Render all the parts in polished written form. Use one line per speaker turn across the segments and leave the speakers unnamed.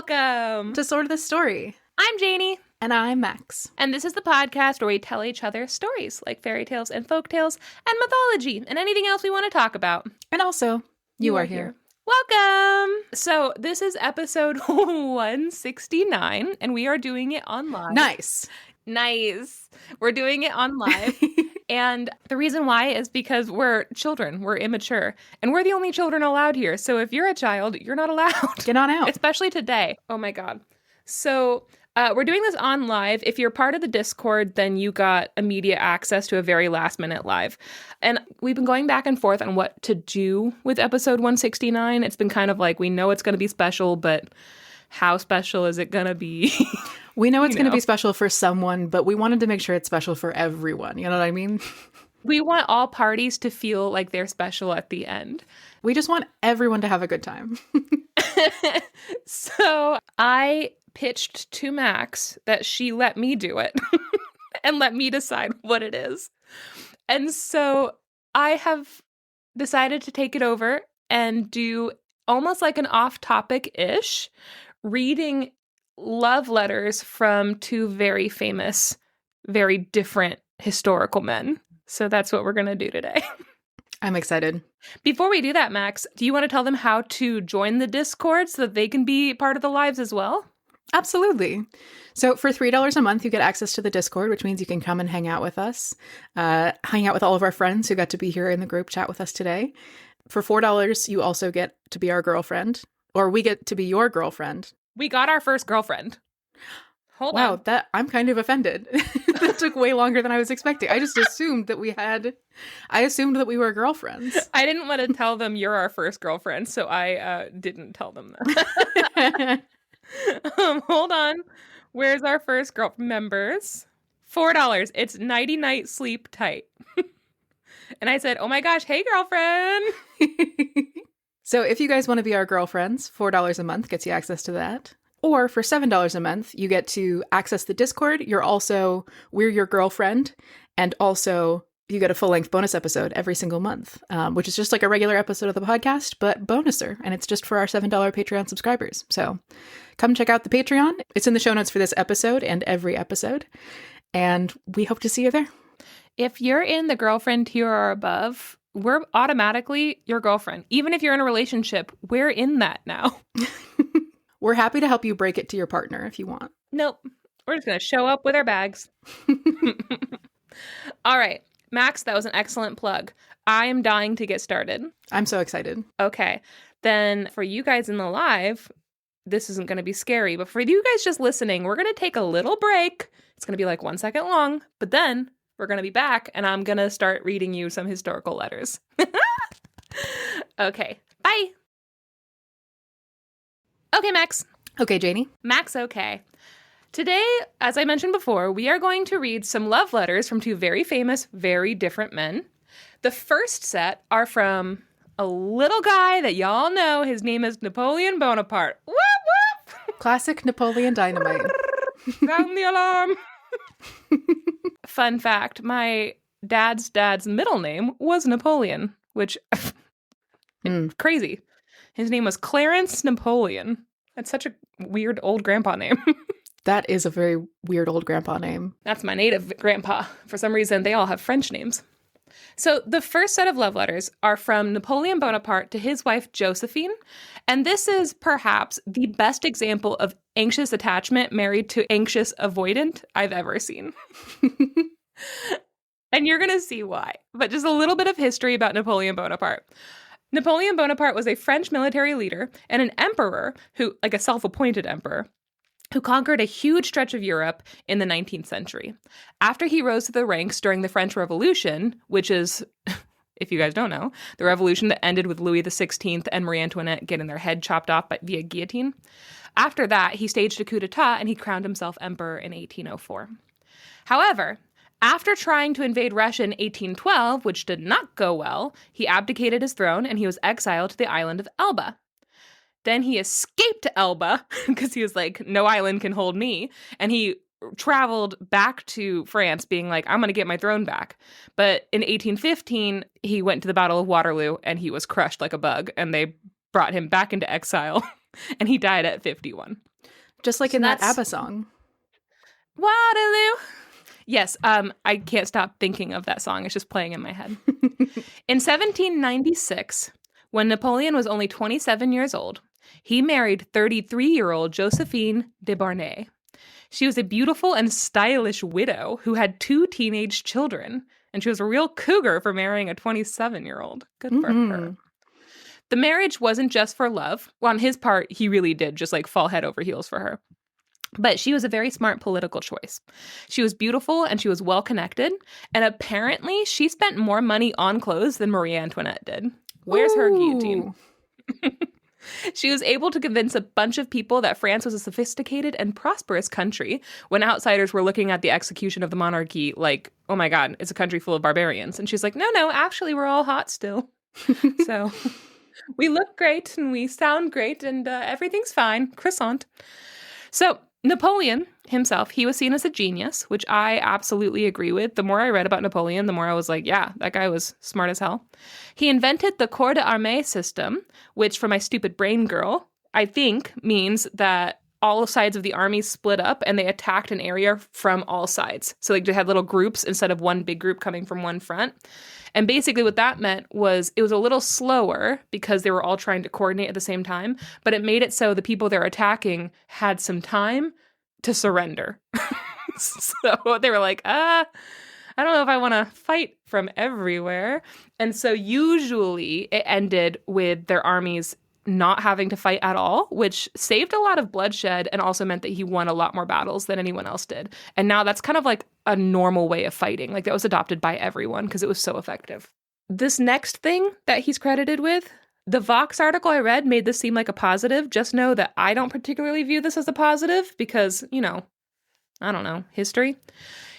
Welcome
to Sort of the Story.
I'm Janey.
And I'm Max.
And this is the podcast where we tell each other stories like fairy tales and folk tales and mythology and anything else we want to talk about.
And also, you are here.
Welcome! So this is episode 169 and we are doing it on live.
Nice.
We're doing it on live. And the reason why is because we're children. We're immature. And we're the only children allowed here. So if you're a child, you're not allowed.
Get on out.
Especially today. Oh my God. So we're doing this on live. If you're part of the Discord, then you got immediate access to a very last minute live. And we've been going back and forth on what to do with episode 169. It's been kind of like, we know it's going to be special, but how special is it going to be?
We know it's going to be special for someone, but we wanted to make sure it's special for everyone. You know what I mean?
We want all parties to feel like they're special at the end.
We just want everyone to have a good time.
So I pitched to Max that she let me do it and let me decide what it is. And so I have decided to take it over and do almost like an off-topic-ish reading love letters from two very famous, very different historical men. So that's what we're going to do today.
I'm excited.
Before we do that, Max, do you want to tell them how to join the Discord so that they can be part of the lives as well?
Absolutely. So for $3 a month, you get access to the Discord, which means you can come and hang out with us, hang out with all of our friends who got to be here in the group chat with us today. For $4, you also get to be our girlfriend, or we get to be your girlfriend.
We got our first girlfriend. Hold on.
Wow, I'm kind of offended. That took way longer than I was expecting. I just assumed that we were girlfriends.
I didn't want to tell them you're our first girlfriend, so I didn't tell them that. Hold on. Where's our first girl members? $4. It's nighty night sleep tight. And I said, oh my gosh, hey girlfriend.
So if you guys want to be our girlfriends, $4 a month gets you access to that. Or for $7 a month, you get to access the Discord. We're your girlfriend. And also you get a full-length bonus episode every single month, which is just like a regular episode of the podcast, but bonuser. And it's just for our $7 Patreon subscribers. So come check out the Patreon. It's in the show notes for this episode and every episode. And we hope to see you there.
If you're in the girlfriend tier or above, we're automatically your girlfriend. Even if you're in a relationship, we're in that now.
We're happy to help you break it to your partner if you want.
Nope. We're just going to show up with our bags. All right. Max, that was an excellent plug. I am dying to get started.
I'm so excited.
Okay. Then for you guys in the live, this isn't going to be scary. But for you guys just listening, we're going to take a little break. It's going to be like 1 second long. But then we're going to be back and I'm going to start reading you some historical letters. Okay. Bye. Okay, Max.
Okay, Janey.
Max, okay. Today, as I mentioned before, we are going to read some love letters from two very famous, very different men. The first set are from a little guy that y'all know. His name is Napoleon Bonaparte. Whoop, whoop!
Classic Napoleon Dynamite.
Sound the alarm. Fun fact, my dad's middle name was Napoleon, which crazy. His name was Clarence Napoleon. That's such a weird old grandpa name.
That is a very weird old grandpa name.
That's my native grandpa. For some reason, they all have French names. So the first set of love letters are from Napoleon Bonaparte to his wife, Josephine. And this is perhaps the best example of anxious attachment married to anxious avoidant I've ever seen. And you're going to see why. But just a little bit of history about Napoleon Bonaparte. Napoleon Bonaparte was a French military leader and an emperor like a self-appointed emperor, who conquered a huge stretch of Europe in the 19th century. After he rose to the ranks during the French Revolution, which is, if you guys don't know, the revolution that ended with Louis XVI and Marie Antoinette getting their head chopped off via guillotine. After that, he staged a coup d'etat and he crowned himself emperor in 1804. However, after trying to invade Russia in 1812, which did not go well, he abdicated his throne and he was exiled to the island of Elba. Then he escaped to Elba because he was like, no island can hold me. And he traveled back to France being like, I'm going to get my throne back. But in 1815, he went to the Battle of Waterloo and he was crushed like a bug. And they brought him back into exile and he died at 51.
Just like
So
in that
that's-
ABBA song.
Waterloo. Yes, I can't stop thinking of that song. It's just playing in my head. In 1796, when Napoleon was only 27 years old, he married 33-year-old Josephine de Barnay. She was a beautiful and stylish widow who had 2 teenage children, and she was a real cougar for marrying a 27-year-old. Good for her. The marriage wasn't just for love. Well, on his part, he really did just like fall head over heels for her. But she was a very smart political choice. She was beautiful and she was well connected. And apparently, she spent more money on clothes than Marie Antoinette did. Where's her guillotine? She was able to convince a bunch of people that France was a sophisticated and prosperous country when outsiders were looking at the execution of the monarchy like, oh my God, it's a country full of barbarians. And she's like, no, actually, we're all hot still. So we look great and we sound great and everything's fine. Croissant. So Napoleon himself, he was seen as a genius, which I absolutely agree with. The more I read about Napoleon, the more I was like, yeah, that guy was smart as hell. He invented the corps d'armée system, which for my stupid brain girl, I think means that all sides of the army split up and they attacked an area from all sides. So like they had little groups instead of one big group coming from one front. And basically what that meant was it was a little slower because they were all trying to coordinate at the same time, but it made it so the people they're attacking had some time to surrender. So they were like, I don't know if I want to fight from everywhere. And so usually it ended with their armies not having to fight at all, which saved a lot of bloodshed and also meant that he won a lot more battles than anyone else did. And now that's kind of like a normal way of fighting. Like that was adopted by everyone because it was so effective. This next thing that he's credited with, the Vox article I read made this seem like a positive. Just know that I don't particularly view this as a positive because, you know, I don't know, history.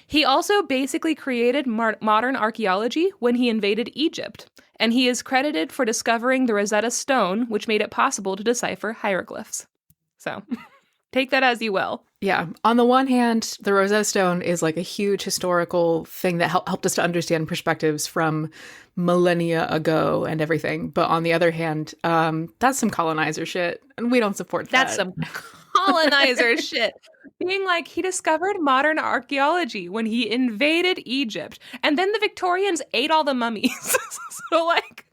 He also basically created modern archaeology when he invaded Egypt, and he is credited for discovering the Rosetta Stone, which made it possible to decipher hieroglyphs. So take that as you will.
Yeah. On the one hand, the Rosetta Stone is like a huge historical thing that helped us to understand perspectives from millennia ago and everything. But on the other hand, that's some colonizer shit, and we don't support that.
That's some colonizer shit. Being like, he discovered modern archaeology when he invaded Egypt, and then the Victorians ate all the mummies. So, like,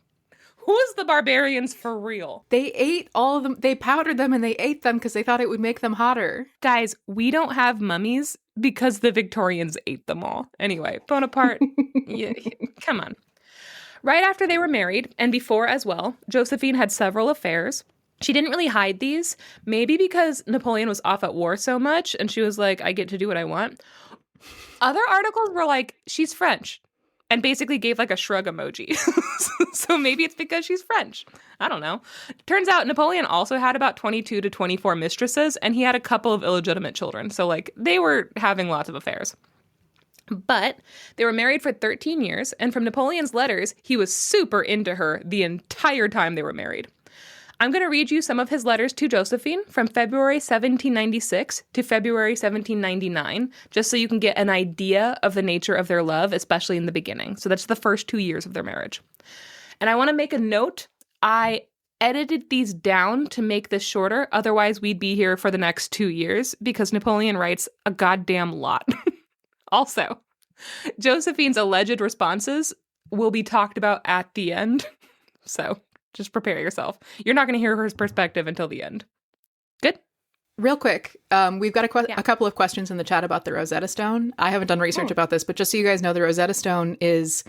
who's the barbarians for real?
They ate all of them. They powdered them and they ate them because they thought it would make them hotter.
Guys, we don't have mummies because the Victorians ate them all. Anyway, Bonaparte, come on. Right after they were married, and before as well, Josephine had several affairs. She didn't really hide these, maybe because Napoleon was off at war so much, and she was like, I get to do what I want. Other articles were like, she's French, and basically gave like a shrug emoji. So maybe it's because she's French. I don't know. Turns out Napoleon also had about 22 to 24 mistresses, and he had a couple of illegitimate children. So like they were having lots of affairs. But they were married for 13 years, and from Napoleon's letters, he was super into her the entire time they were married. I'm going to read you some of his letters to Josephine from February 1796 to February 1799, just so you can get an idea of the nature of their love, especially in the beginning. So that's the first 2 years of their marriage. And I want to make a note. I edited these down to make this shorter. Otherwise, we'd be here for the next 2 years because Napoleon writes a goddamn lot. Also, Josephine's alleged responses will be talked about at the end. So just prepare yourself. You're not going to hear her perspective until the end. Good?
Real quick, we've got a couple of questions in the chat about the Rosetta Stone. I haven't done research about this, but just so you guys know, the Rosetta Stone is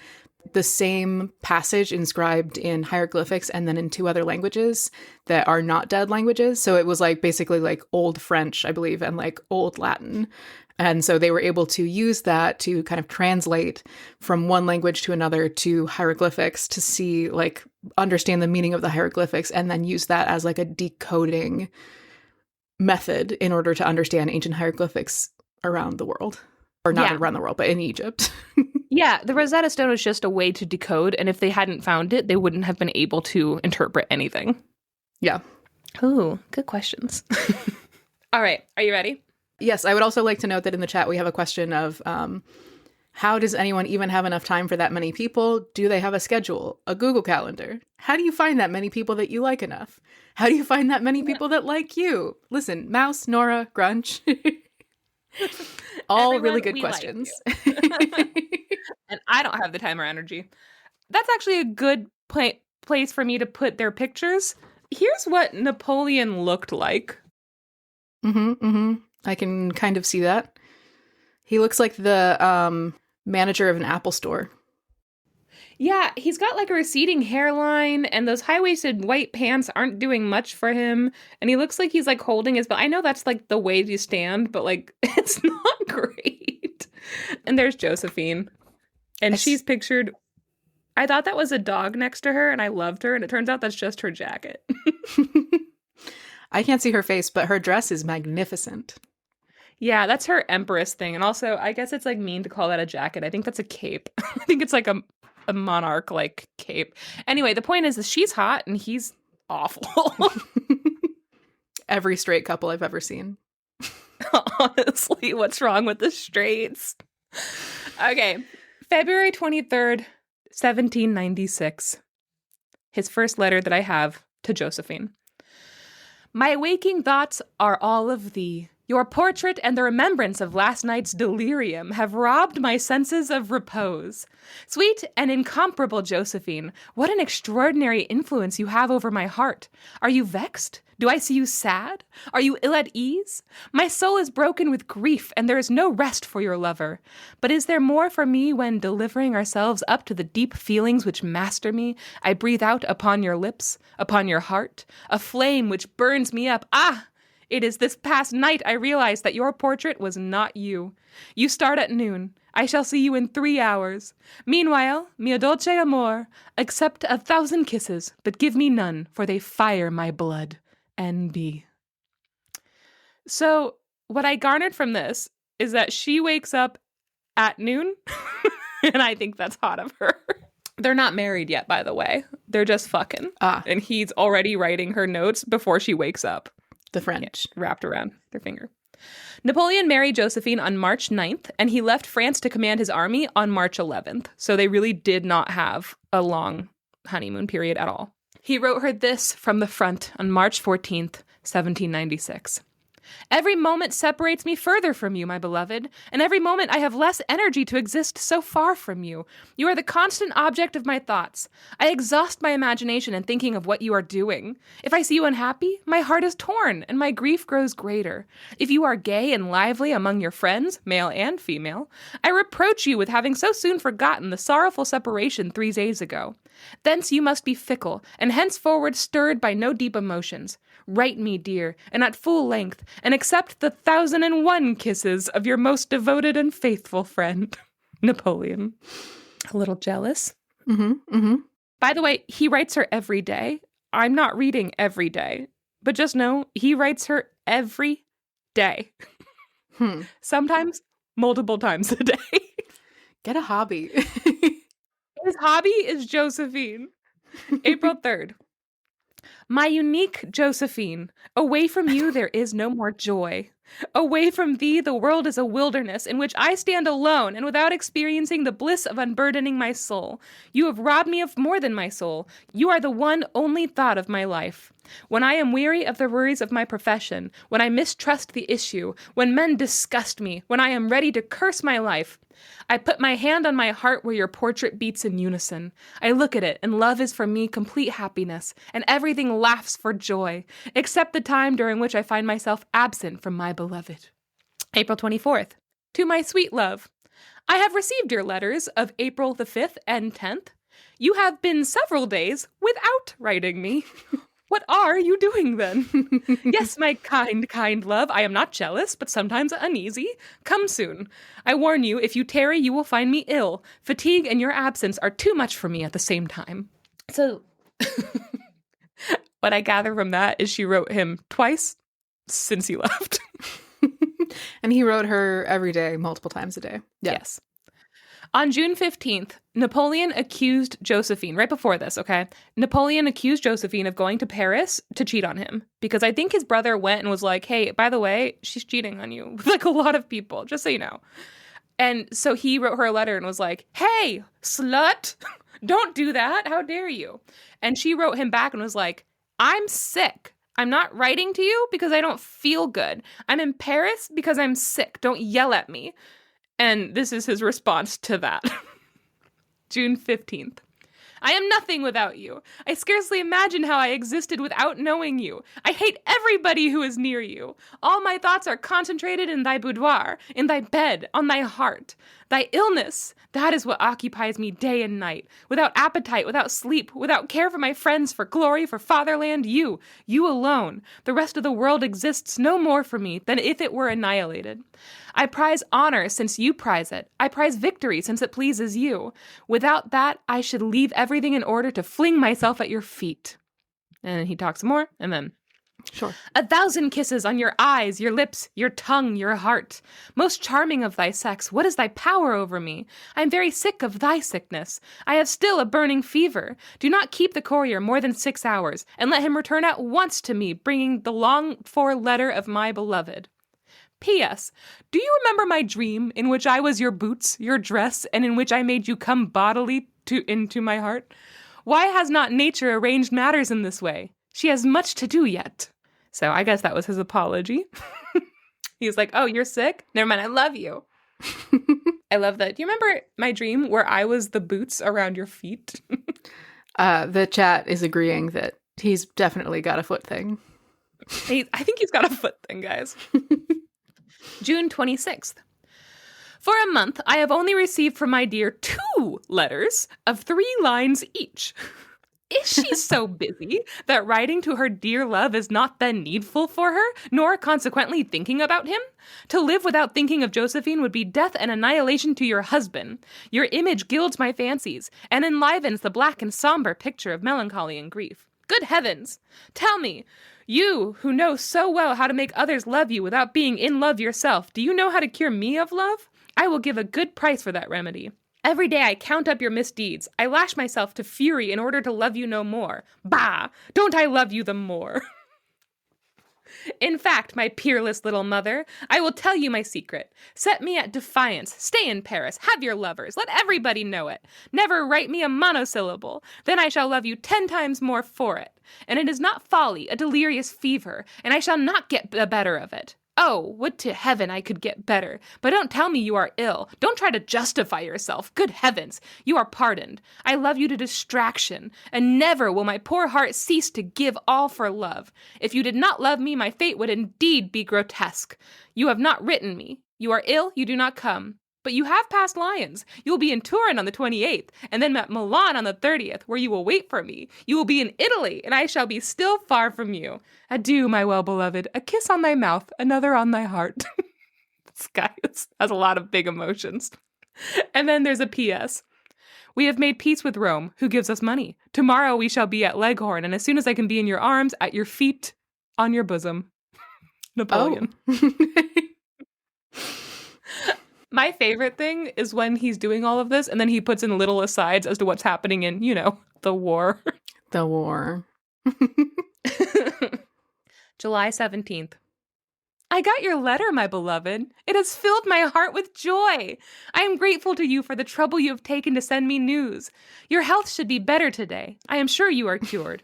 the same passage inscribed in hieroglyphics and then in 2 other languages that are not dead languages. So it was like basically like Old French, I believe, and like Old Latin. And so they were able to use that to kind of translate from one language to another to hieroglyphics to see, like, understand the meaning of the hieroglyphics and then use that as like a decoding method in order to understand ancient hieroglyphics around the world. Or not around the world, but in Egypt.
Yeah, the Rosetta Stone was just a way to decode, and if they hadn't found it, they wouldn't have been able to interpret anything.
Yeah.
Ooh, good questions. All right, are you ready?
Yes, I would also like to note that in the chat we have a question of How does anyone even have enough time for that many people? Do they have a schedule, a Google Calendar? How do you find that many people that you like enough? How do you find that many people that like you? Listen, Mouse, Nora, Grunch. All
Everyone,
really good
we like
questions.
And I don't have the time or energy. That's actually a good place for me to put their pictures. Here's what Napoleon looked like.
I can kind of see that. He looks like the manager of an Apple store.
Yeah, he's got like a receding hairline, and those high-waisted white pants aren't doing much for him. And he looks like he's like holding his, but I know that's like the way you stand, but like it's not great. And there's Josephine. And she's pictured. I thought that was a dog next to her, and I loved her, and it turns out that's just her jacket.
I can't see her face, but her dress is magnificent.
Yeah, that's her empress thing. And also, I guess it's like mean to call that a jacket. I think that's a cape. I think it's like a monarch like cape. Anyway, the point is that she's hot and he's awful.
Every straight couple I've ever seen.
Honestly, what's wrong with the straights? Okay, February 23rd, 1796. His first letter that I have to Josephine. My waking thoughts are all of thee. Your portrait and the remembrance of last night's delirium have robbed my senses of repose. Sweet and incomparable Josephine, what an extraordinary influence you have over my heart. Are you vexed? Do I see you sad? Are you ill at ease? My soul is broken with grief, and there is no rest for your lover. But is there more for me when, delivering ourselves up to the deep feelings which master me, I breathe out upon your lips, upon your heart, a flame which burns me up? Ah! It is this past night I realized that your portrait was not you. You start at noon. I shall see you in 3 hours. Meanwhile, mio dolce amor, accept 1,000 kisses, but give me none, for they fire my blood. N.B. So, what I garnered from this is that she wakes up at noon, and I think that's hot of her. They're not married yet, by the way. They're just fucking. And he's already writing her notes before she wakes up.
The French.
Yeah, wrapped around their finger. Napoleon married Josephine on March 9th, and he left France to command his army on March 11th. So they really did not have a long honeymoon period at all. He wrote her this from the front on March 14th, 1796. Every moment separates me further from you, my beloved, and every moment I have less energy to exist so far from you. You are the constant object of my thoughts. I exhaust my imagination in thinking of what you are doing. If I see you unhappy, my heart is torn, and my grief grows greater. If you are gay and lively among your friends, male and female, I reproach you with having so soon forgotten the sorrowful separation 3 days ago. Thence you must be fickle, and henceforward stirred by no deep emotions. Write me, dear, and at full length, and accept the 1,001 kisses of your most devoted and faithful friend, Napoleon. A little jealous. By the way, he writes her every day. I'm not reading every day, but just know he writes her every day. Sometimes multiple times a day.
Get a hobby.
His hobby is Josephine. April 3rd. My unique Josephine, away from you there is no more joy. Away from thee the world is a wilderness in which I stand alone and without experiencing the bliss of unburdening my soul. You have robbed me of more than my soul. You are the one only thought of my life. When I am weary of the worries of my profession, when I mistrust the issue, when men disgust me, when I am ready to curse my life, I put my hand on my heart where your portrait beats in unison. I look at it, and love is for me complete happiness, and everything laughs for joy, except the time during which I find myself absent from my beloved. April 24th. To my sweet love. I have received your letters of April the 5th and 10th. You have been several days without writing me. What are you doing then? Yes, my kind, kind love, I am not jealous, but sometimes uneasy. Come soon. I warn you, if you tarry, you will find me ill. Fatigue and your absence are too much for me at the same time. So, what I gather from that is she wrote him twice since he left.
And he wrote her every day, multiple times a day. Yeah.
Yes. On June 15th, Napoleon accused Josephine, right before this, okay? Napoleon accused Josephine of going to Paris to cheat on him. Because I think his brother went and was like, hey, by the way, she's cheating on you. With like a lot of people, just so you know. And so he wrote her a letter and was like, hey, slut, don't do that. How dare you? And she wrote him back and was like, I'm sick. I'm not writing to you because I don't feel good. I'm in Paris because I'm sick. Don't yell at me. And this is his response to that. June 15th. I am nothing without you. I scarcely imagine how I existed without knowing you. I hate everybody who is near you. All my thoughts are concentrated in thy boudoir, in thy bed, on thy heart. Thy illness, that is what occupies me day and night. Without appetite, without sleep, without care for my friends, for glory, for fatherland, you alone. The rest of the world exists no more for me than if it were annihilated. I prize honor since you prize it. I prize victory since it pleases you. Without that, I should leave everything in order to fling myself at your feet. And he talks more, and then...
Sure.
1,000 kisses on your eyes, your lips, your tongue, your heart. Most charming of thy sex, what is thy power over me? I am very sick of thy sickness. I have still a burning fever. Do not keep the courier more than 6 hours, and let him return at once to me, bringing the longed-for letter of my beloved. P.S. Do you remember my dream in which I was your boots, your dress, and in which I made you come bodily into my heart? Why has not nature arranged matters in this way? She has much to do yet. So I guess that was his apology. He was like, oh, you're sick? Never mind, I love you. I love that. Do you remember my dream where I was the boots around your feet?
The chat is agreeing that he's definitely got a foot thing.
I think he's got a foot thing, guys. June 26th. For a month, I have only received from my dear 2 letters of 3 lines each. Is she so busy that writing to her dear love is not then needful for her, nor consequently thinking about him? To live without thinking of Josephine would be death and annihilation to your husband. Your image gilds my fancies, and enlivens the black and somber picture of melancholy and grief. Good heavens! Tell me, you who know so well how to make others love you without being in love yourself, do you know how to cure me of love? I will give a good price for that remedy. Every day I count up your misdeeds. I lash myself to fury in order to love you no more. Bah! Don't I love you the more? In fact, my peerless little mother, I will tell you my secret. Set me at defiance. Stay in Paris. Have your lovers. Let everybody know it. Never write me a monosyllable. Then I shall love you 10 times more for it. And it is not folly, a delirious fever, and I shall not get the better of it. Oh, would to heaven I could get better. But don't tell me you are ill. Don't try to justify yourself. Good heavens, you are pardoned. I love you to distraction, and never will my poor heart cease to give all for love. If you did not love me, my fate would indeed be grotesque. You have not written me. You are ill, you do not come. But you have passed Lyons. You will be in Turin on the 28th, and then at Milan on the 30th, where you will wait for me. You will be in Italy, and I shall be still far from you. Adieu, my well-beloved. A kiss on thy mouth, another on thy heart. This guy has a lot of big emotions. And then there's a P.S. We have made peace with Rome, who gives us money. Tomorrow we shall be at Leghorn, and as soon as I can be in your arms, at your feet, on your bosom. Napoleon.
Oh.
My favorite thing is when he's doing all of this, and then he puts in little asides as to what's happening in, the war.
The war.
July 17th. I got your letter, my beloved. It has filled my heart with joy. I am grateful to you for the trouble you have taken to send me news. Your health should be better today. I am sure you are cured.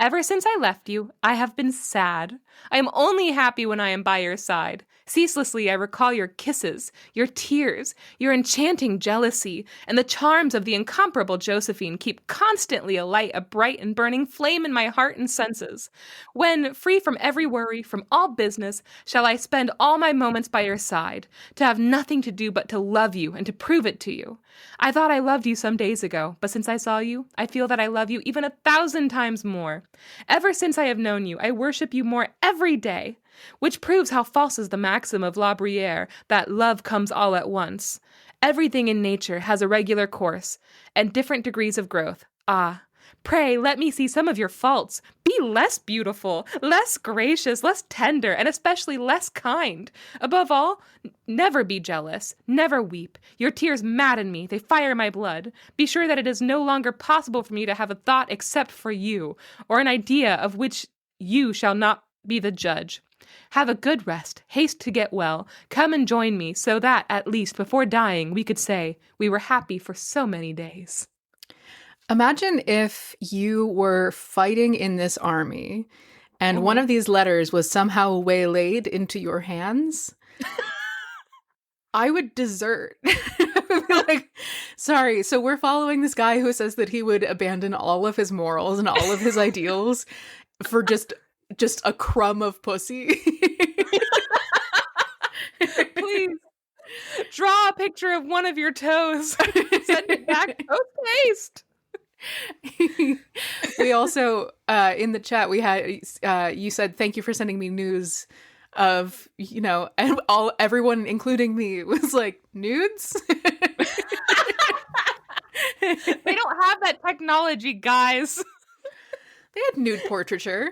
Ever since I left you, I have been sad. I am only happy when I am by your side. Ceaselessly I recall your kisses, your tears, your enchanting jealousy, and the charms of the incomparable Josephine keep constantly alight a bright and burning flame in my heart and senses. When, free from every worry, from all business, shall I spend all my moments by your side, to have nothing to do but to love you and to prove it to you. I thought I loved you some days ago, but since I saw you, I feel that I love you even 1,000 times more. Ever since I have known you, I worship you more every day. Which proves how false is the maxim of La Bruyere that love comes all at once. Everything in nature has a regular course, and different degrees of growth. Ah, pray let me see some of your faults. Be less beautiful, less gracious, less tender, and especially less kind. Above all, never be jealous, never weep. Your tears madden me, they fire my blood. Be sure that it is no longer possible for me to have a thought except for you, or an idea of which you shall not be the judge. Have a good rest. Haste to get well. Come and join me so that, at least, before dying, we could say we were happy for so many days.
Imagine if you were fighting in this army and one of these letters was somehow waylaid into your hands. I would desert. I would be like, sorry, so we're following this guy who says that he would abandon all of his morals and all of his ideals for just a crumb of pussy.
Please draw a picture of one of your toes. Send it back post-haste.
We also, in the chat, we had, you said, thank you for sending me news of, and everyone, including me, was like, nudes?
They don't have that technology, guys.
They had nude portraiture.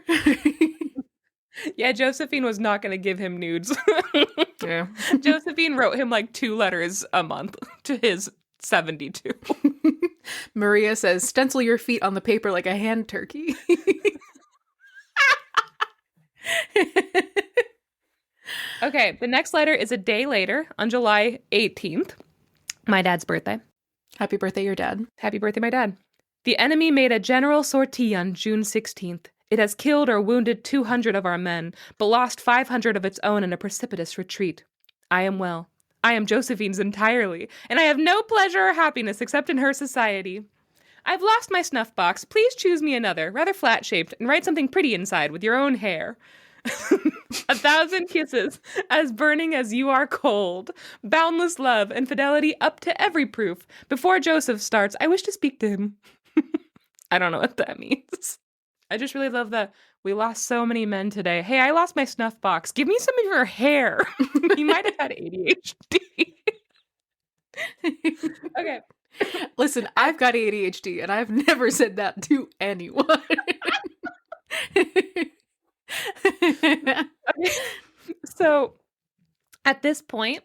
Yeah, Josephine was not going to give him nudes.
Yeah.
Josephine wrote him like 2 letters a month to his 72.
Maria says, stencil your feet on the paper like a hand turkey.
Okay, the next letter is a day later, on July 18th, my dad's birthday.
Happy birthday, your dad.
Happy birthday, my dad. The enemy made a general sortie on June 16th. It has killed or wounded 200 of our men, but lost 500 of its own in a precipitous retreat. I am well. I am Josephine's entirely, and I have no pleasure or happiness except in her society. I've lost my snuff box. Please choose me another, rather flat-shaped, and write something pretty inside with your own hair. 1,000 kisses, as burning as you are cold. Boundless love and fidelity up to every proof. Before Joseph starts, I wish to speak to him. I don't know what that means. I just really love that we lost so many men today. Hey, I lost my snuff box. Give me some of your hair. You might have had ADHD. Okay.
Listen, I've got ADHD and I've never said that to anyone.
Okay. So at this point,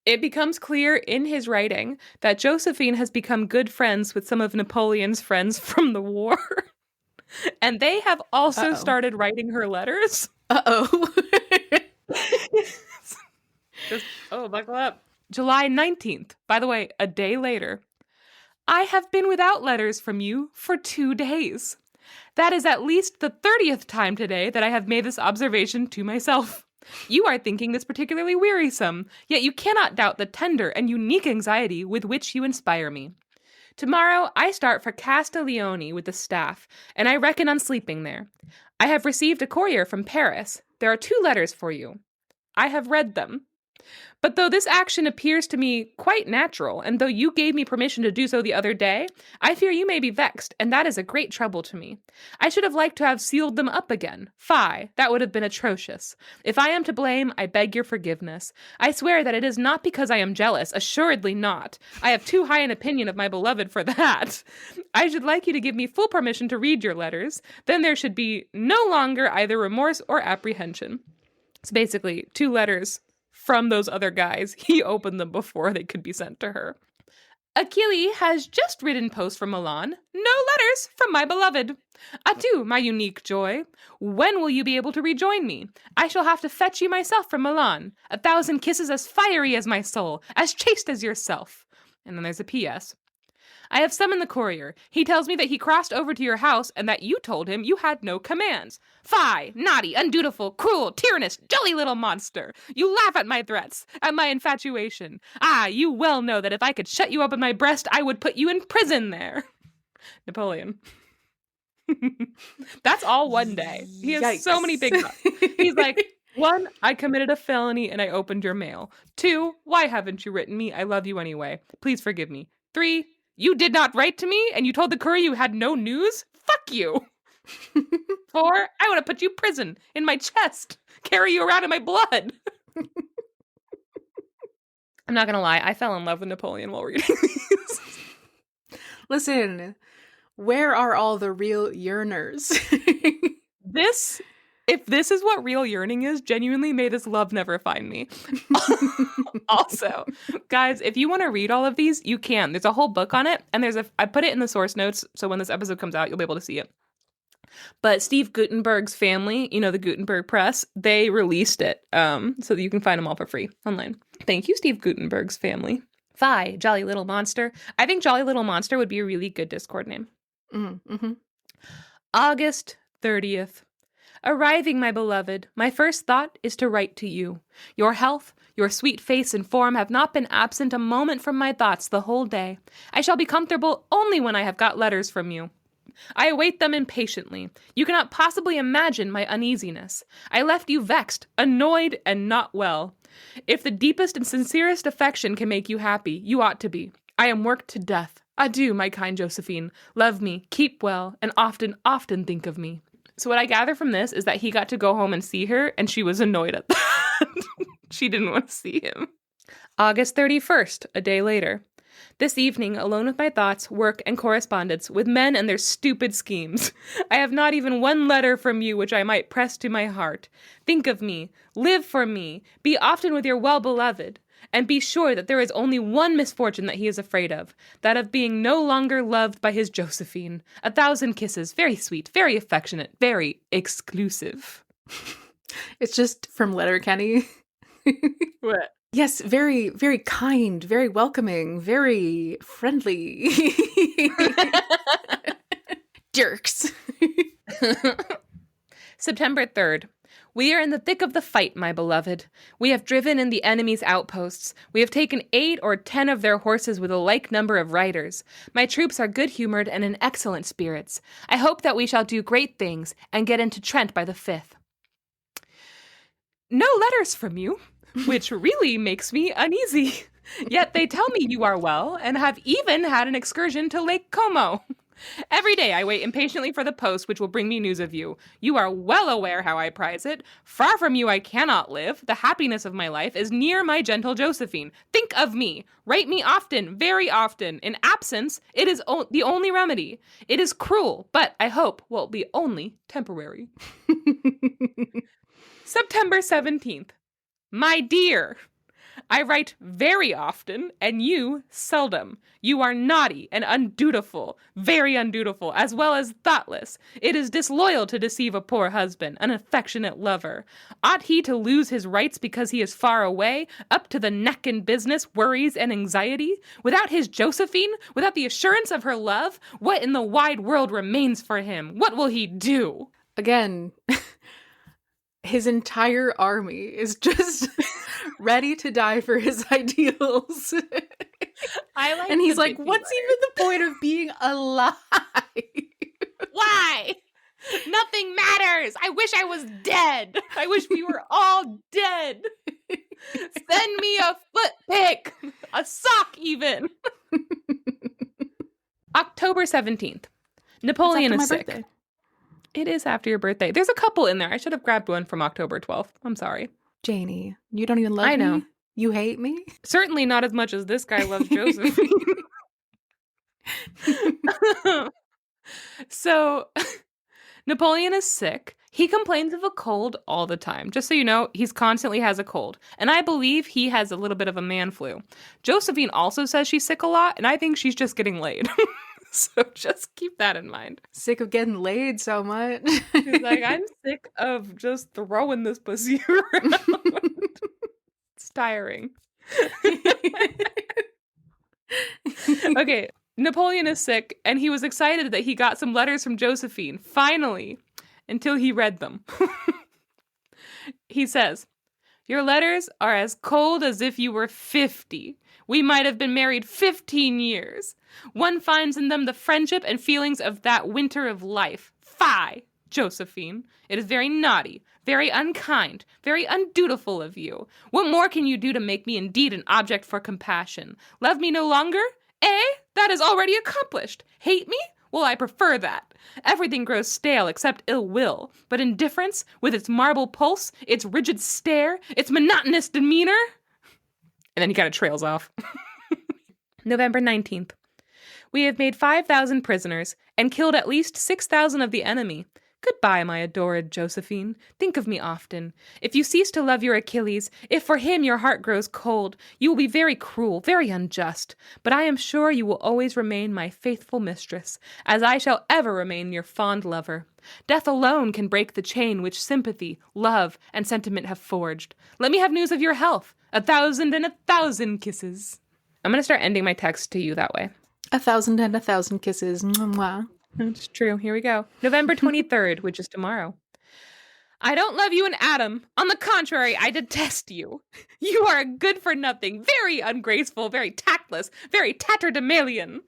it becomes clear in his writing that Josephine has become good friends with some of Napoleon's friends from the war. And they have also started writing her letters. Buckle up. July 19th. By the way, a day later. I have been without letters from you for 2 days. That is at least the 30th time today that I have made this observation to myself. You are thinking this particularly wearisome, yet you cannot doubt the tender and unique anxiety with which you inspire me. Tomorrow, I start for Castiglione with the staff, and I reckon on sleeping there. I have received a courier from Paris. There are 2 letters for you. I have read them. But though this action appears to me quite natural, and though you gave me permission to do so the other day, I fear you may be vexed, and that is a great trouble to me. I should have liked to have sealed them up again. Fie, that would have been atrocious. If I am to blame, I beg your forgiveness. I swear that it is not because I am jealous, assuredly not. I have too high an opinion of my beloved for that. I should like you to give me full permission to read your letters. Then there should be no longer either remorse or apprehension. It's basically 2 letters from those other guys. He opened them before they could be sent to her. Achille has just ridden post from Milan. No letters from my beloved. Adieu, my unique joy. When will you be able to rejoin me? I shall have to fetch you myself from Milan. 1,000 kisses as fiery as my soul, as chaste as yourself. And then there's a P.S. I have summoned the courier. He tells me that he crossed over to your house and that you told him you had no commands. Fie, naughty, undutiful, cruel, tyrannous, jolly little monster. You laugh at my threats, at my infatuation. Ah, you well know that if I could shut you up in my breast, I would put you in prison there. Napoleon. That's all one day. He has so many big thoughts. He's like, 1, I committed a felony and I opened your mail. 2, why haven't you written me? I love you anyway. Please forgive me. 3, you did not write to me, and you told the courier you had no news? Fuck you. 4, I would have put you in prison, in my chest, carry you around in my blood. I'm not gonna lie, I fell in love with Napoleon while reading these.
Listen, where are all the real yearners?
If this is what real yearning is, genuinely may this love never find me. Also, guys, if you want to read all of these, you can. There's a whole book on it, and I put it in the source notes, so when this episode comes out, you'll be able to see it. But Steve Gutenberg's family, the Gutenberg Press, they released it so that you can find them all for free online. Thank you, Steve Gutenberg's family. Phi, Jolly Little Monster. I think Jolly Little Monster would be a really good Discord name.
Mm-hmm.
August 30th. Arriving, my beloved, my first thought is to write to you. Your health, your sweet face and form have not been absent a moment from my thoughts the whole day. I shall be comfortable only when I have got letters from you. I await them impatiently. You cannot possibly imagine my uneasiness. I left you vexed, annoyed, and not well. If the deepest and sincerest affection can make you happy, you ought to be. I am worked to death. Adieu, my kind Josephine. Love me, keep well, and often, often think of me. So what I gather from this is that he got to go home and see her, and she was annoyed at that. She didn't want to see him. August 31st, a day later. This evening, alone with my thoughts, work, and correspondence with men and their stupid schemes. I have not even one letter from you which I might press to my heart. Think of me, live for me, be often with your well-beloved, and be sure that there is only one misfortune that he is afraid of, that of being no longer loved by his Josephine. 1,000 kisses, very sweet, very affectionate, very exclusive.
It's just from Letterkenny.
What?
Yes, very, very kind, very welcoming, very friendly. Jerks.
September 3rd. We are in the thick of the fight, my beloved. We have driven in the enemy's outposts. We have taken 8 or 10 of their horses with a like number of riders. My troops are good-humored and in excellent spirits. I hope that we shall do great things and get into Trent by the 5th. No letters from you, which really makes me uneasy. Yet they tell me you are well and have even had an excursion to Lake Como. Every day I wait impatiently for the post which will bring me news of you. You are well aware how I prize it. Far from you I cannot live. The happiness of my life is near my gentle Josephine. Think of me. Write me often, very often. In absence, it is the only remedy. It is cruel, but I hope will be only temporary. September 17th. My dear, I write very often, and you seldom. You are naughty and undutiful, very undutiful, as well as thoughtless. It is disloyal to deceive a poor husband, an affectionate lover. Ought he to lose his rights because he is far away, up to the neck in business, worries, and anxiety? Without his Josephine, without the assurance of her love, what in the wide world remains for him? What will he do?
Again, his entire army is just ready to die for his ideals. And he's like, what's even the point of being alive?
Why? Nothing matters. I wish I was dead. I wish we were all dead. Send me a foot pic. A sock even. October 17th. Napoleon is sick.
Birthday.
It is after your birthday. There's a couple in there. I should have grabbed one from October 12th. I'm sorry.
Janey, you don't even love me?
I know.
You hate me?
Certainly not as much as this guy loves Josephine. So, Napoleon is sick. He complains of a cold all the time. Just so you know, he's constantly has a cold. And I believe he has a little bit of a man flu. Josephine also says she's sick a lot, and I think she's just getting laid. So just keep that in mind.
Sick of getting laid so much.
He's like, I'm sick of just throwing this pussy around. It's tiring. Okay, Napoleon is sick, and he was excited that he got some letters from Josephine, finally, until he read them. He says, your letters are as cold as if you were 50. We might have been married 15 years. One finds in them the friendship and feelings of that winter of life. Fie, Josephine. It is very naughty, very unkind, very undutiful of you. What more can you do to make me indeed an object for compassion? Love me no longer? That is already accomplished. Hate me? Well, I prefer that. Everything grows stale except ill will, but indifference, with its marble pulse, its rigid stare, its monotonous demeanor. And then he kind of trails off. November 19th. We have made 5,000 prisoners and killed at least 6,000 of the enemy. Goodbye, my adored Josephine. Think of me often. If you cease to love your Achilles, if for him your heart grows cold, you will be very cruel, very unjust. But I am sure you will always remain my faithful mistress, as I shall ever remain your fond lover. Death alone can break the chain which sympathy, love, and sentiment have forged. Let me have news of your health. 1,000 and 1,000 kisses. I'm going to start ending my text to you that way.
1,000 and 1,000 kisses. Mwah.
That's true. Here we go. November 23rd, which is tomorrow. I don't love you an atom. On the contrary, I detest you. You are a good-for-nothing, very ungraceful, very tactless, very tatterdemalion.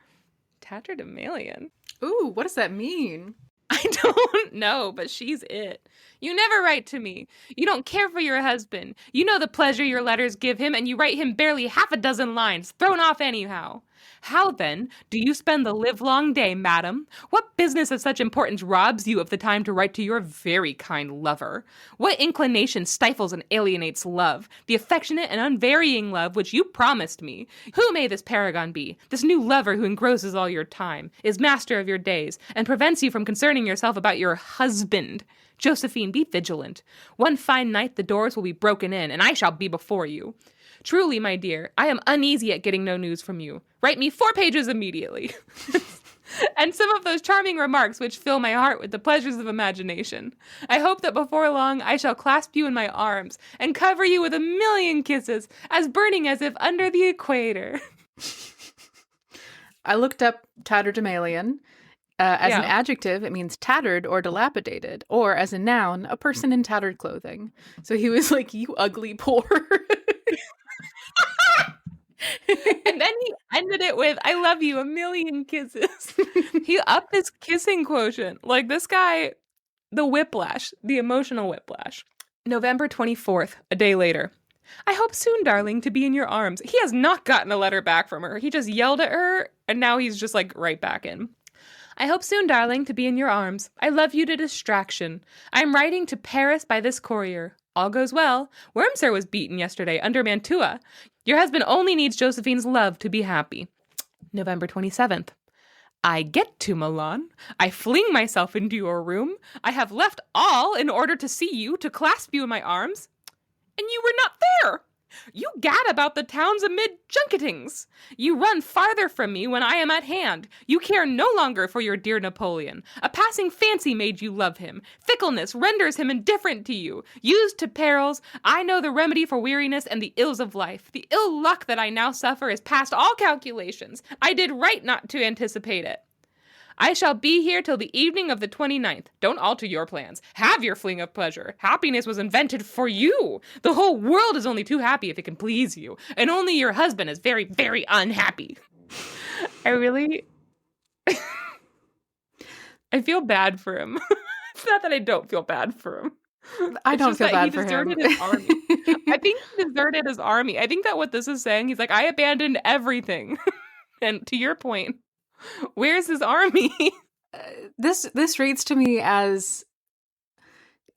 Tatterdemalion?
Ooh, what does that mean?
I don't know, but she's it. You never write to me. You don't care for your husband. You know the pleasure your letters give him, and you write him barely half a dozen lines, thrown off anyhow. How, then, do you spend the livelong day, madam? What business of such importance robs you of the time to write to your very kind lover? What inclination stifles and alienates love, the affectionate and unvarying love which you promised me? Who may this paragon be, this new lover who engrosses all your time, is master of your days, and prevents you from concerning yourself about your husband? Josephine, be vigilant. One fine night the doors will be broken in, and I shall be before you. Truly, my dear, I am uneasy at getting no news from you. Write me 4 pages immediately. And some of those charming remarks which fill my heart with the pleasures of imagination. I hope that before long I shall clasp you in my arms and cover you with 1,000,000 kisses, as burning as if under the equator.
I looked up tatterdemalion. As an adjective, it means tattered or dilapidated, or as a noun, a person in tattered clothing. So he was like, you ugly poor.
And then he ended it with, I love you, 1,000,000 kisses. He upped his kissing quotient. Like, this guy, the whiplash, the emotional whiplash. November 24th, a day later. I hope soon, darling, to be in your arms. He has not gotten a letter back from her. He just yelled at her, and now he's just, like, right back in. I hope soon, darling, to be in your arms. I love you to distraction. I am writing to Paris by this courier. All goes well. Wormser was beaten yesterday under Mantua. Your husband only needs Josephine's love to be happy. November 27th. I get to Milan. I fling myself into your room. I have left all in order to see you, to clasp you in my arms. And you were not there. You gad about the towns amid junketings. You run farther from me when I am at hand. You care no longer for your dear Napoleon. A passing fancy made you love him. Fickleness renders him indifferent to you. Used to perils, I know the remedy for weariness and the ills of life. The ill luck that I now suffer is past all calculations. I did right not to anticipate it. I shall be here till the evening of the 29th. Don't alter your plans. Have your fling of pleasure. Happiness was invented for you. The whole world is only too happy if it can please you. And only your husband is very, very unhappy. I really... I feel bad for him. It's not that I don't feel bad for him.
I don't feel bad for him.
He deserted his army. I think he deserted his army. I think that what this is saying, he's like, I abandoned everything. And to your point, where's his army?
This reads to me as,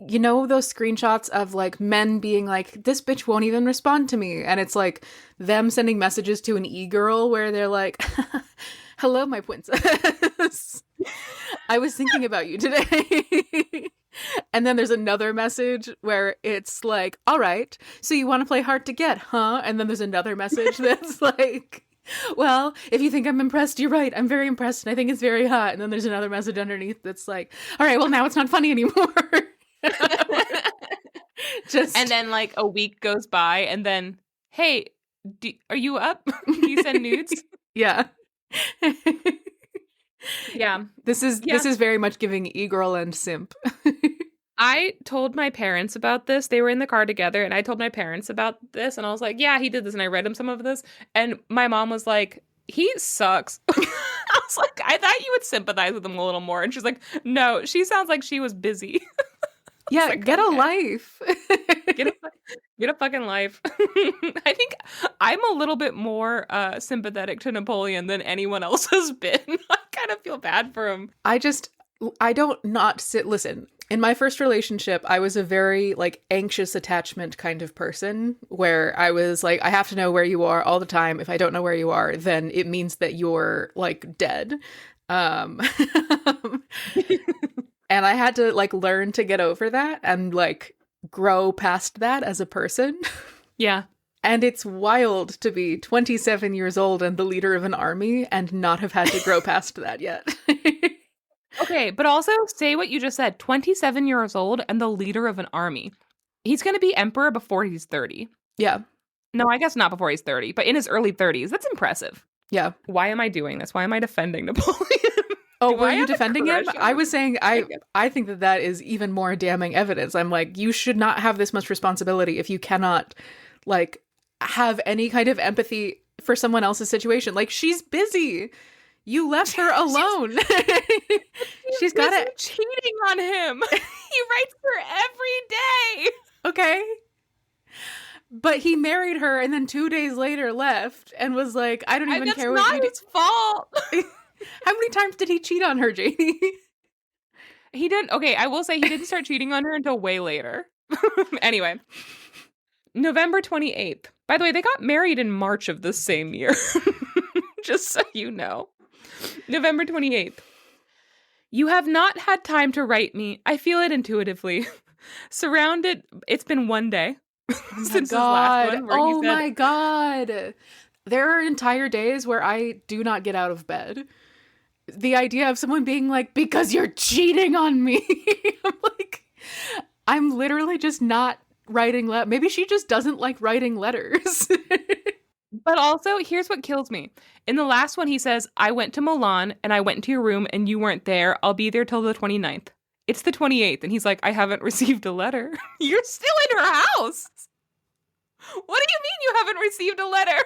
you know, those screenshots of like men being like, this bitch won't even respond to me. And it's like them sending messages to an e-girl where they're like, hello, my princess. I was thinking about you today. And then there's another message where it's like, all right, so you want to play hard to get, huh? And then there's another message that's like, well, if you think I'm impressed, you're right. I'm very impressed, and I think it's very hot. And then there's another message underneath that's like, all right, well, now it's not funny anymore.
And then, like, a week goes by, and then, hey, are you up? Do you send nudes?
Yeah.
Yeah.
This is very much giving e-girl and simp.
I told my parents about this. They were in the car together, and I told my parents about this, and I was like, yeah, he did this, and I read him some of this, and my mom was like, he sucks. I was like, I thought you would sympathize with him a little more, and she's like, no, she sounds like she was busy.
Yeah,
like,
get a life.
Get a fucking life. I think I'm a little bit more sympathetic to Napoleon than anyone else has been. I kind of feel bad for him.
I don't not sit, listen, in my first relationship, I was a very like anxious attachment kind of person where I was like, I have to know where you are all the time. If I don't know where you are, then it means that you're like dead. And And I had to like learn to get over that and like grow past that as a person.
Yeah.
And it's wild to be 27 years old and the leader of an army and not have had to grow past that yet.
Okay, but also say what you just said. 27 years old and the leader of an army. He's going to be emperor before he's 30.
Yeah.
No, I guess not before he's 30, but in his early 30s. That's impressive.
Yeah.
Why am I doing this? Why am I defending Napoleon?
Oh,
Do
were
I
you
have a
defending him?
crush on
I
him?
was saying I think that that is even more damning evidence. I'm like, you should not have this much responsibility if you cannot like have any kind of empathy for someone else's situation. Like, she's busy. You left her alone. She's got it.
Cheating on him. He writes her every day.
Okay. But he married her and then 2 days later left and was like, I don't even care what you do.
That's not his fault.
How many times did he cheat on her, Janey?
He didn't. Okay, I will say he didn't start cheating on her until way later. Anyway, November 28th. By the way, they got married in March of the same year. Just so you know. November 28th. You have not had time to write me. I feel it intuitively. Surrounded. It's been one day since his last one.
Oh my God. There are entire days where I do not get out of bed. The idea of someone being like, because you're cheating on me. I'm like, I'm literally just not writing maybe she just doesn't like writing letters.
But also, here's what kills me. In the last one, he says, I went to Milan and I went into your room and you weren't there. I'll be there till the 29th. It's the 28th. And he's like, I haven't received a letter. You're still in her house. What do you mean you haven't received a letter?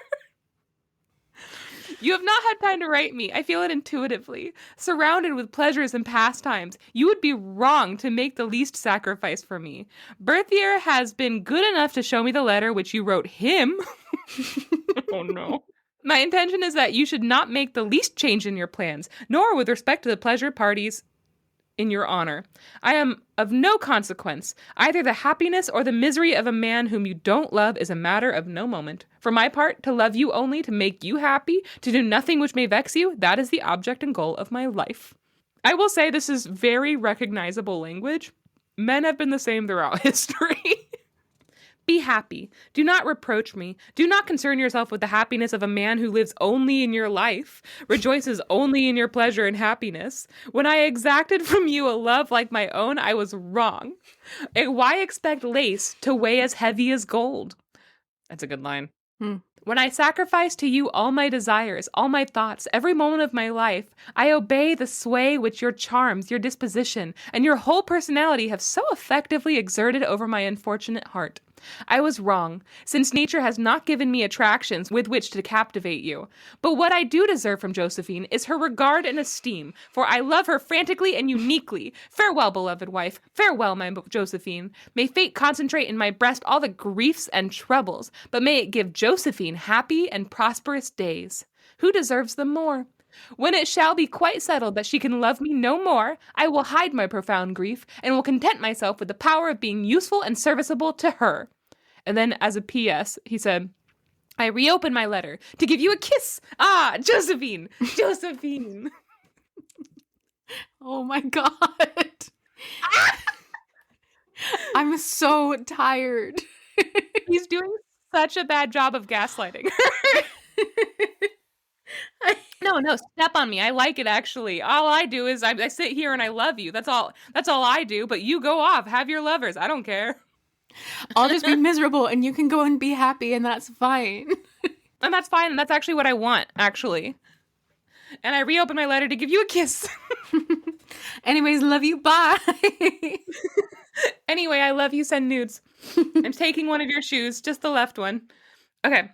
You have not had time to write me. I feel it intuitively. Surrounded with pleasures and pastimes, you would be wrong to make the least sacrifice for me. Berthier has been good enough to show me the letter which you wrote him. Oh no. My intention is that you should not make the least change in your plans, nor with respect to the pleasure parties in your honor. I am of no consequence. Either the happiness or the misery of a man whom you don't love is a matter of no moment. For my part, to love you only, to make you happy, to do nothing which may vex you, that is the object and goal of my life. I will say this is very recognizable language. Men have been the same throughout history. Be happy. Do not reproach me. Do not concern yourself with the happiness of a man who lives only in your life, rejoices only in your pleasure and happiness. When I exacted from you a love like my own, I was wrong. Why expect lace to weigh as heavy as gold? That's a good line. When I sacrifice to you all my desires, all my thoughts, every moment of my life, I obey the sway which your charms, your disposition, and your whole personality have so effectively exerted over my unfortunate heart. I was wrong, since nature has not given me attractions with which to captivate you. But what I do deserve from Josephine is her regard and esteem, for I love her frantically and uniquely. Farewell, beloved wife. Farewell, my Josephine. May fate concentrate in my breast all the griefs and troubles, but may it give Josephine happy and prosperous days. Who deserves them more? When it shall be quite settled that she can love me no more, I will hide my profound grief, and will content myself with the power of being useful and serviceable to her. And then, as a P.S., he said, I reopen my letter to give you a kiss. Ah, Josephine! Josephine!
Oh my God. I'm so tired.
He's doing such a bad job of gaslighting. No, step on me. I like it, actually. All I do is I sit here and I love you. That's all I do. But you go off. Have your lovers. I don't care.
I'll just be miserable and you can go and be happy and that's fine.
And that's fine. And that's actually what I want, actually. And I reopen my letter to give you a kiss.
Anyways, love you. Bye.
Anyway, I love you. Send nudes. I'm taking one of your shoes, just the left one. Okay.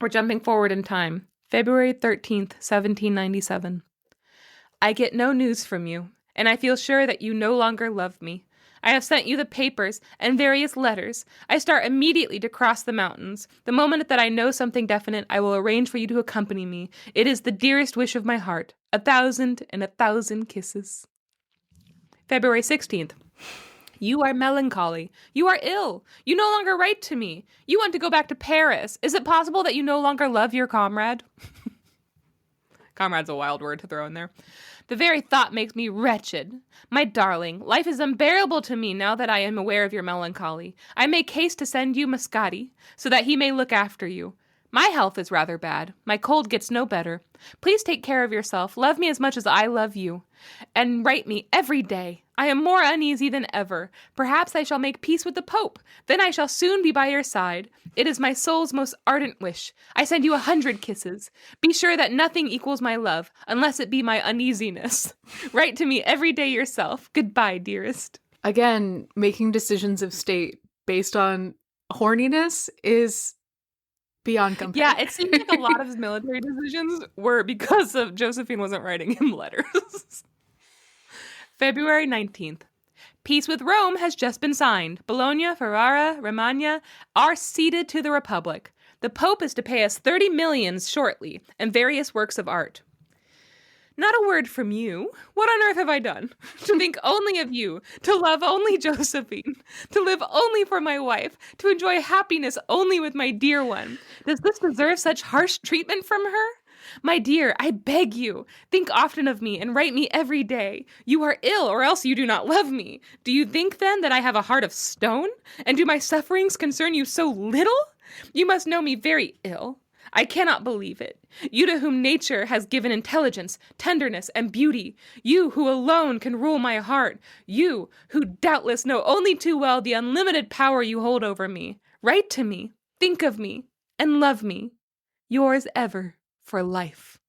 We're jumping forward in time. February 13th, 1797. I get no news from you, and I feel sure that you no longer love me. I have sent you the papers and various letters. I start immediately to cross the mountains. The moment that I know something definite, I will arrange for you to accompany me. It is the dearest wish of my heart. 1,000 kisses. February 16th. You are melancholy. You are ill. You no longer write to me. You want to go back to Paris. Is it possible that you no longer love your comrade? Comrade's a wild word to throw in there. The very thought makes me wretched. My darling, life is unbearable to me now that I am aware of your melancholy. I make haste to send you Mascati, so that he may look after you. My health is rather bad. My cold gets no better. Please take care of yourself. Love me as much as I love you. And write me every day. I am more uneasy than ever. Perhaps I shall make peace with the Pope. Then I shall soon be by your side. It is my soul's most ardent wish. I send you 100 kisses. Be sure that nothing equals my love, unless it be my uneasiness. Write to me every day yourself. Goodbye, dearest.
Again, making decisions of state based on horniness is beyond compare.
Yeah, it seems like a lot of his military decisions were because of Josephine wasn't writing him letters. February 19th. Peace with Rome has just been signed. Bologna, Ferrara, Romagna are ceded to the Republic. The Pope is to pay us 30 millions shortly, and various works of art. Not a word from you. What on earth have I done? To think only of you, to love only Josephine, to live only for my wife, to enjoy happiness only with my dear one. Does this deserve such harsh treatment from her? My dear, I beg you, think often of me and write me every day. You are ill, or else you do not love me. Do you think, then, that I have a heart of stone? And do my sufferings concern you so little? You must know me very ill. I cannot believe it. You to whom nature has given intelligence, tenderness, and beauty. You who alone can rule my heart. You who doubtless know only too well the unlimited power you hold over me. Write to me, think of me, and love me. Yours ever, for life,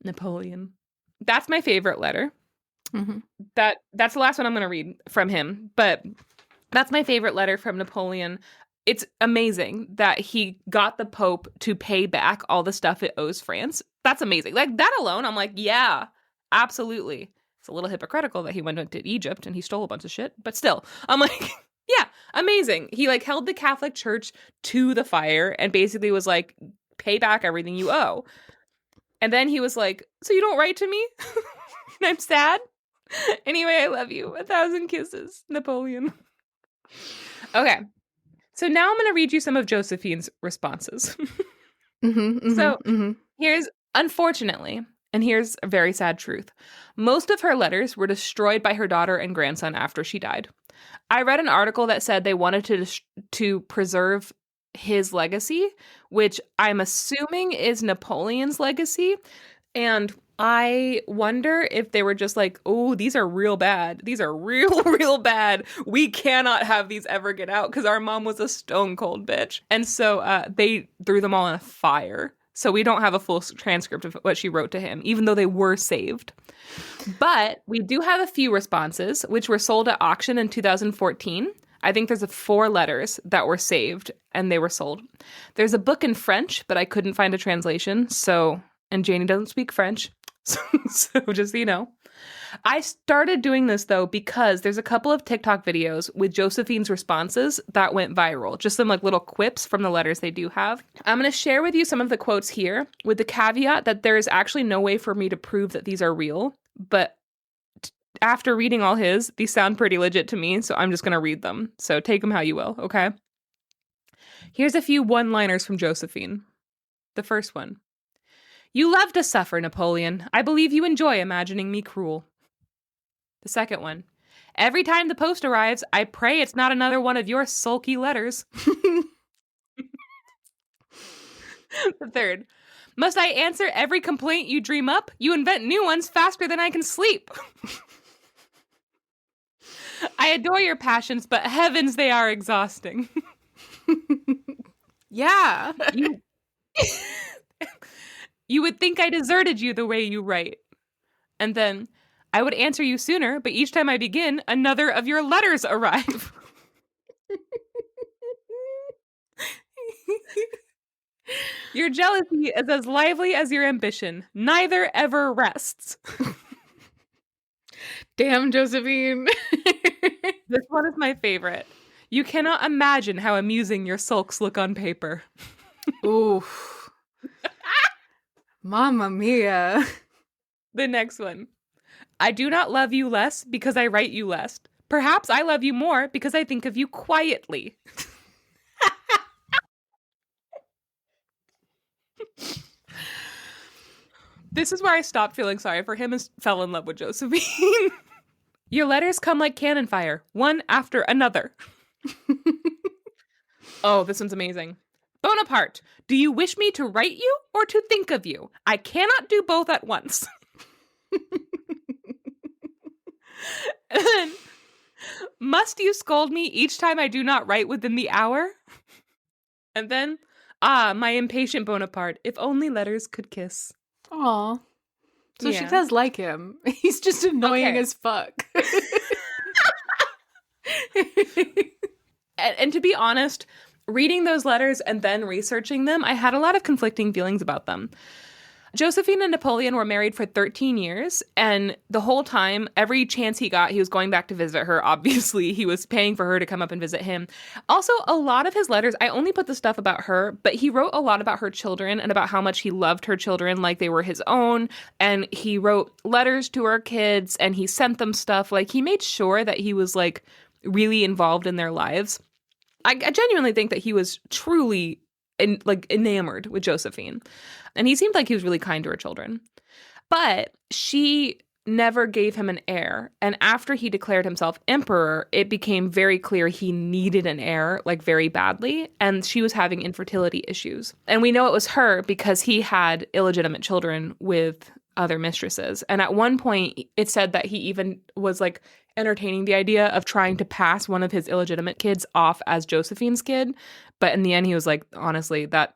Napoleon. That's my favorite letter.
Mm-hmm.
That's the last one I'm going to read from him, but that's my favorite letter from Napoleon. It's amazing that he got the Pope to pay back all the stuff it owes France. That's amazing. Like, that alone, I'm like, yeah, absolutely. It's a little hypocritical that he went to Egypt and he stole a bunch of shit, but still, I'm like, yeah, amazing. He like held the Catholic Church to the fire and basically was like, pay back everything you owe. And then he was like, so you don't write to me? And I'm sad. Anyway, I love you. 1,000 kisses, Napoleon. Okay. So now I'm going to read you some of Josephine's responses. Here's, unfortunately, and here's a very sad truth. Most of her letters were destroyed by her daughter and grandson after she died. I read an article that said they wanted to preserve his legacy, which I'm assuming is Napoleon's legacy. And I wonder if they were just like, oh, these are real bad. These are real bad. We cannot have these ever get out because our mom was a stone cold bitch. And so they threw them all in a fire. So we don't have a full transcript of what she wrote to him, even though they were saved. But we do have a few responses, which were sold at auction in 2014. I think there's 4 letters that were saved and they were sold. There's a book in French, but I couldn't find a translation. And Janey doesn't speak French. So just so you know. I started doing this, though, because there's a couple of TikTok videos with Josephine's responses that went viral. Just some like little quips from the letters they do have. I'm going to share with you some of the quotes here with the caveat that there is actually no way for me to prove that these are real. But after reading all his, these sound pretty legit to me, so I'm just going to read them. So take them how you will, okay? Here's a few one-liners from Josephine. The first one. You love to suffer, Napoleon. I believe you enjoy imagining me cruel. The second one. Every time the post arrives, I pray it's not another one of your sulky letters. The third. Must I answer every complaint you dream up? You invent new ones faster than I can sleep. I adore your passions, but heavens, they are exhausting.
Yeah.
You would think I deserted you the way you write. And then, I would answer you sooner, but each time I begin, another of your letters arrive. Your jealousy is as lively as your ambition. Neither ever rests.
Damn, Josephine.
This one is my favorite. You cannot imagine how amusing your sulks look on paper.
Oof. Mamma mia.
The next one. I do not love you less because I write you less. Perhaps I love you more because I think of you quietly. This is where I stopped feeling sorry for him and fell in love with Josephine. Your letters come like cannon fire, one after another. Oh, this one's amazing. Bonaparte, do you wish me to write you or to think of you? I cannot do both at once. And must you scold me each time I do not write within the hour? And then, my impatient Bonaparte, if only letters could kiss.
Aw. So she
Yeah.
does like him. He's just annoying
Okay.
as fuck.
And to be honest, reading those letters and then researching them, I had a lot of conflicting feelings about them. Josephine and Napoleon were married for 13 years, and the whole time, every chance he got, he was going back to visit her. Obviously, he was paying for her to come up and visit him. Also, a lot of his letters, I only put the stuff about her, but he wrote a lot about her children and about how much he loved her children like they were his own, and he wrote letters to her kids, and he sent them stuff. Like, he made sure that he was, like, really involved in their lives. I genuinely think that he was truly enamored with Josephine. And he seemed like he was really kind to her children. But she never gave him an heir. And after he declared himself emperor, it became very clear he needed an heir, like very badly. And she was having infertility issues. And we know it was her because he had illegitimate children with other mistresses. And at one point, it said that he even was like entertaining the idea of trying to pass one of his illegitimate kids off as Josephine's kid. But in the end, he was like, honestly, that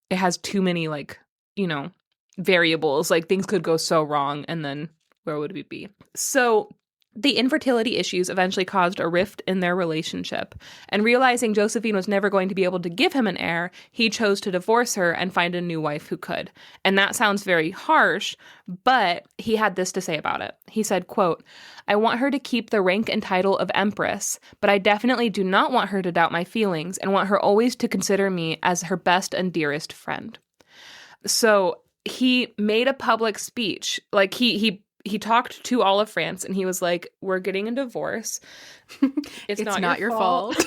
it has too many, like, you know, variables. Like, things could go so wrong, and then where would we be? So the infertility issues eventually caused a rift in their relationship. And realizing Josephine was never going to be able to give him an heir, he chose to divorce her and find a new wife who could. And that sounds very harsh, but he had this to say about it. He said, quote, I want her to keep the rank and title of empress, but I definitely do not want her to doubt my feelings and want her always to consider me as her best and dearest friend. So he made a public speech. Like, he talked to all of France, and he was like, we're getting a divorce. It's not your fault.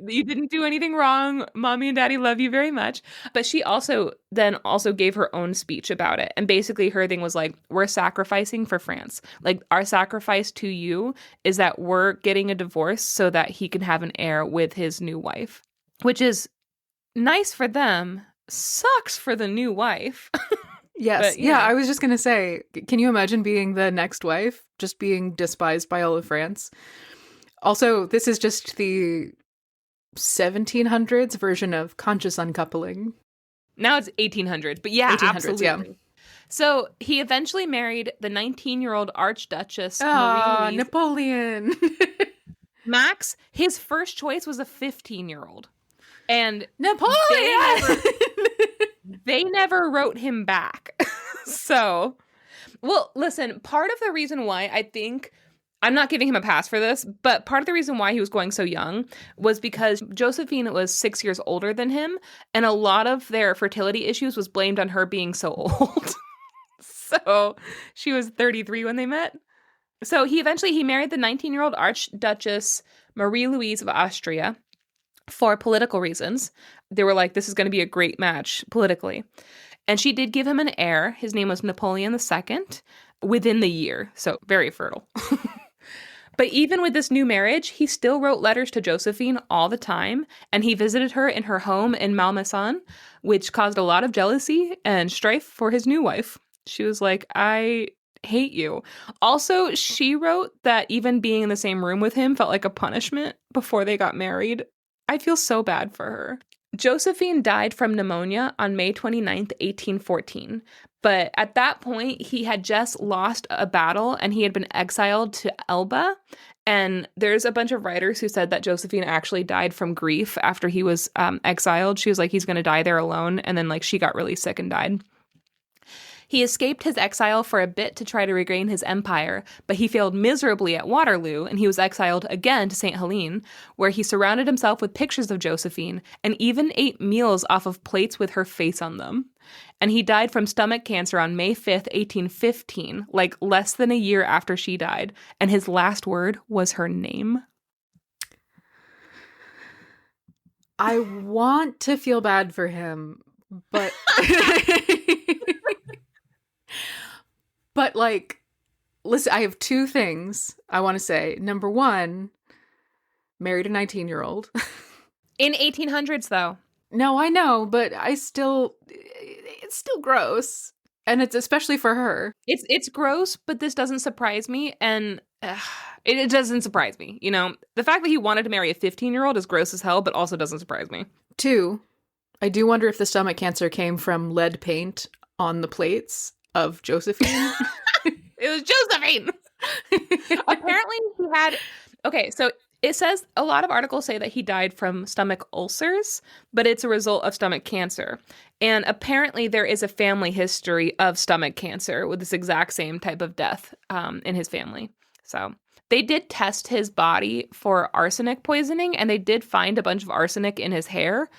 You didn't do anything wrong. Mommy and Daddy love you very much. But she also gave her own speech about it. And basically her thing was like, we're sacrificing for France. Like, our sacrifice to you is that we're getting a divorce so that he can have an heir with his new wife, which is nice for them. Sucks for the new wife.
Yes.
But,
yeah, I was just going to say, can you imagine being the next wife, just being despised by all of France? Also, this is just the 1700s version of conscious uncoupling.
Now it's 1800s, but yeah,
1800s,
absolutely.
yeah.
So he eventually married the 19-year-old Archduchess
Ah,
Marie-Louise.
Napoleon.
Max, his first choice was a 15-year-old. And
Napoleon!
they never wrote him back. So, well, listen, part of the reason why I think, I'm not giving him a pass for this, but part of the reason why he was going so young was because Josephine was 6 years older than him, and a lot of their fertility issues was blamed on her being so old. So she was 33 when they met. So he married the 19-year-old Archduchess Marie-Louise of Austria for political reasons. They were like, this is going to be a great match politically. And she did give him an heir. His name was Napoleon II within the year. So very fertile. But even with this new marriage, he still wrote letters to Josephine all the time. And he visited her in her home in Malmaison, which caused a lot of jealousy and strife for his new wife. She was like, I hate you. Also, she wrote that even being in the same room with him felt like a punishment before they got married. I feel so bad for her. Josephine died from pneumonia on May 29th, 1814. But at that point, he had just lost a battle and he had been exiled to Elba. And there's a bunch of writers who said that Josephine actually died from grief after he was exiled. She was like, he's going to die there alone. And then like she got really sick and died. He escaped his exile for a bit to try to regain his empire, but he failed miserably at Waterloo, and he was exiled again to St. Helene, where he surrounded himself with pictures of Josephine and even ate meals off of plates with her face on them. And he died from stomach cancer on May 5th, 1815, like less than a year after she died, and his last word was her name.
I want to feel bad for him, but but like, listen, I have two things I want to say. Number one, married a 19-year-old.
In 1800s, though.
No, I know, but it's still gross. And it's especially for her.
It's gross, but this doesn't surprise me. And it doesn't surprise me. You know, the fact that he wanted to marry a 15-year-old is gross as hell, but also doesn't surprise me.
Two, I do wonder if the stomach cancer came from lead paint on the plates of Josephine.
It was Josephine. Apparently he had... Okay, so it says a lot of articles say that he died from stomach ulcers, but it's a result of stomach cancer. And apparently there is a family history of stomach cancer with this exact same type of death in his family. So they did test his body for arsenic poisoning, and they did find a bunch of arsenic in his hair,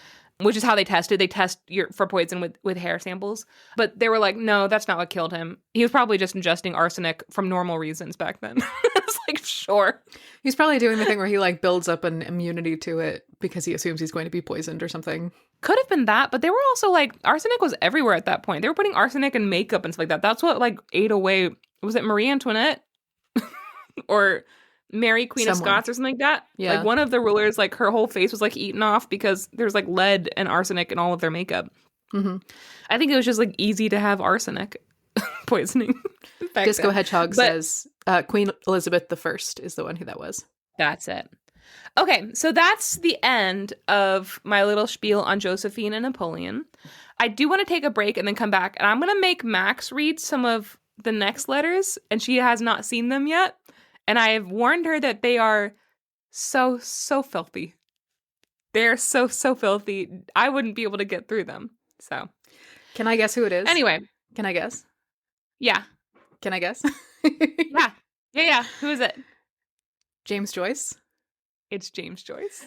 which is how they tested. They test for poison with hair samples. But they were like, no, that's not what killed him. He was probably just ingesting arsenic from normal reasons back then. It's like, sure.
He's probably doing the thing where he like builds up an immunity to it because he assumes he's going to be poisoned or something.
Could have been that, but they were also like, arsenic was everywhere at that point. They were putting arsenic in makeup and stuff like that. That's what like ate away. Was it Marie Antoinette? Or Mary Queen of Scots or something like that?
Yeah.
Like one of the rulers, like her whole face was like eaten off because there's like lead and arsenic in all of their makeup.
Mm-hmm.
I think it was just like easy to have arsenic poisoning.
Disco Hedgehog says Queen Elizabeth I is the one who that was.
That's it. Okay, so that's the end of my little spiel on Josephine and Napoleon. I do want to take a break and then come back, and I'm going to make Max read some of the next letters, and she has not seen them yet. And I have warned her that they are so filthy. They're so filthy. I wouldn't be able to get through them. So,
can I guess who it is?
Anyway.
Can I guess?
Yeah.
Can I guess?
Yeah. Who is it?
James Joyce?
It's James Joyce.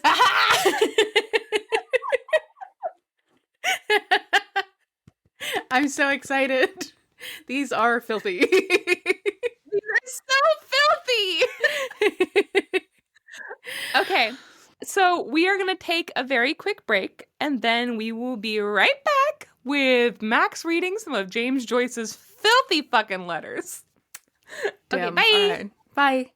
I'm so excited. These are filthy.
These are so filthy. Okay, so we are going to take a very quick break, and then we will be right back with Max reading some of James Joyce's filthy fucking letters.
Damn.
Okay, bye.
Right. Bye.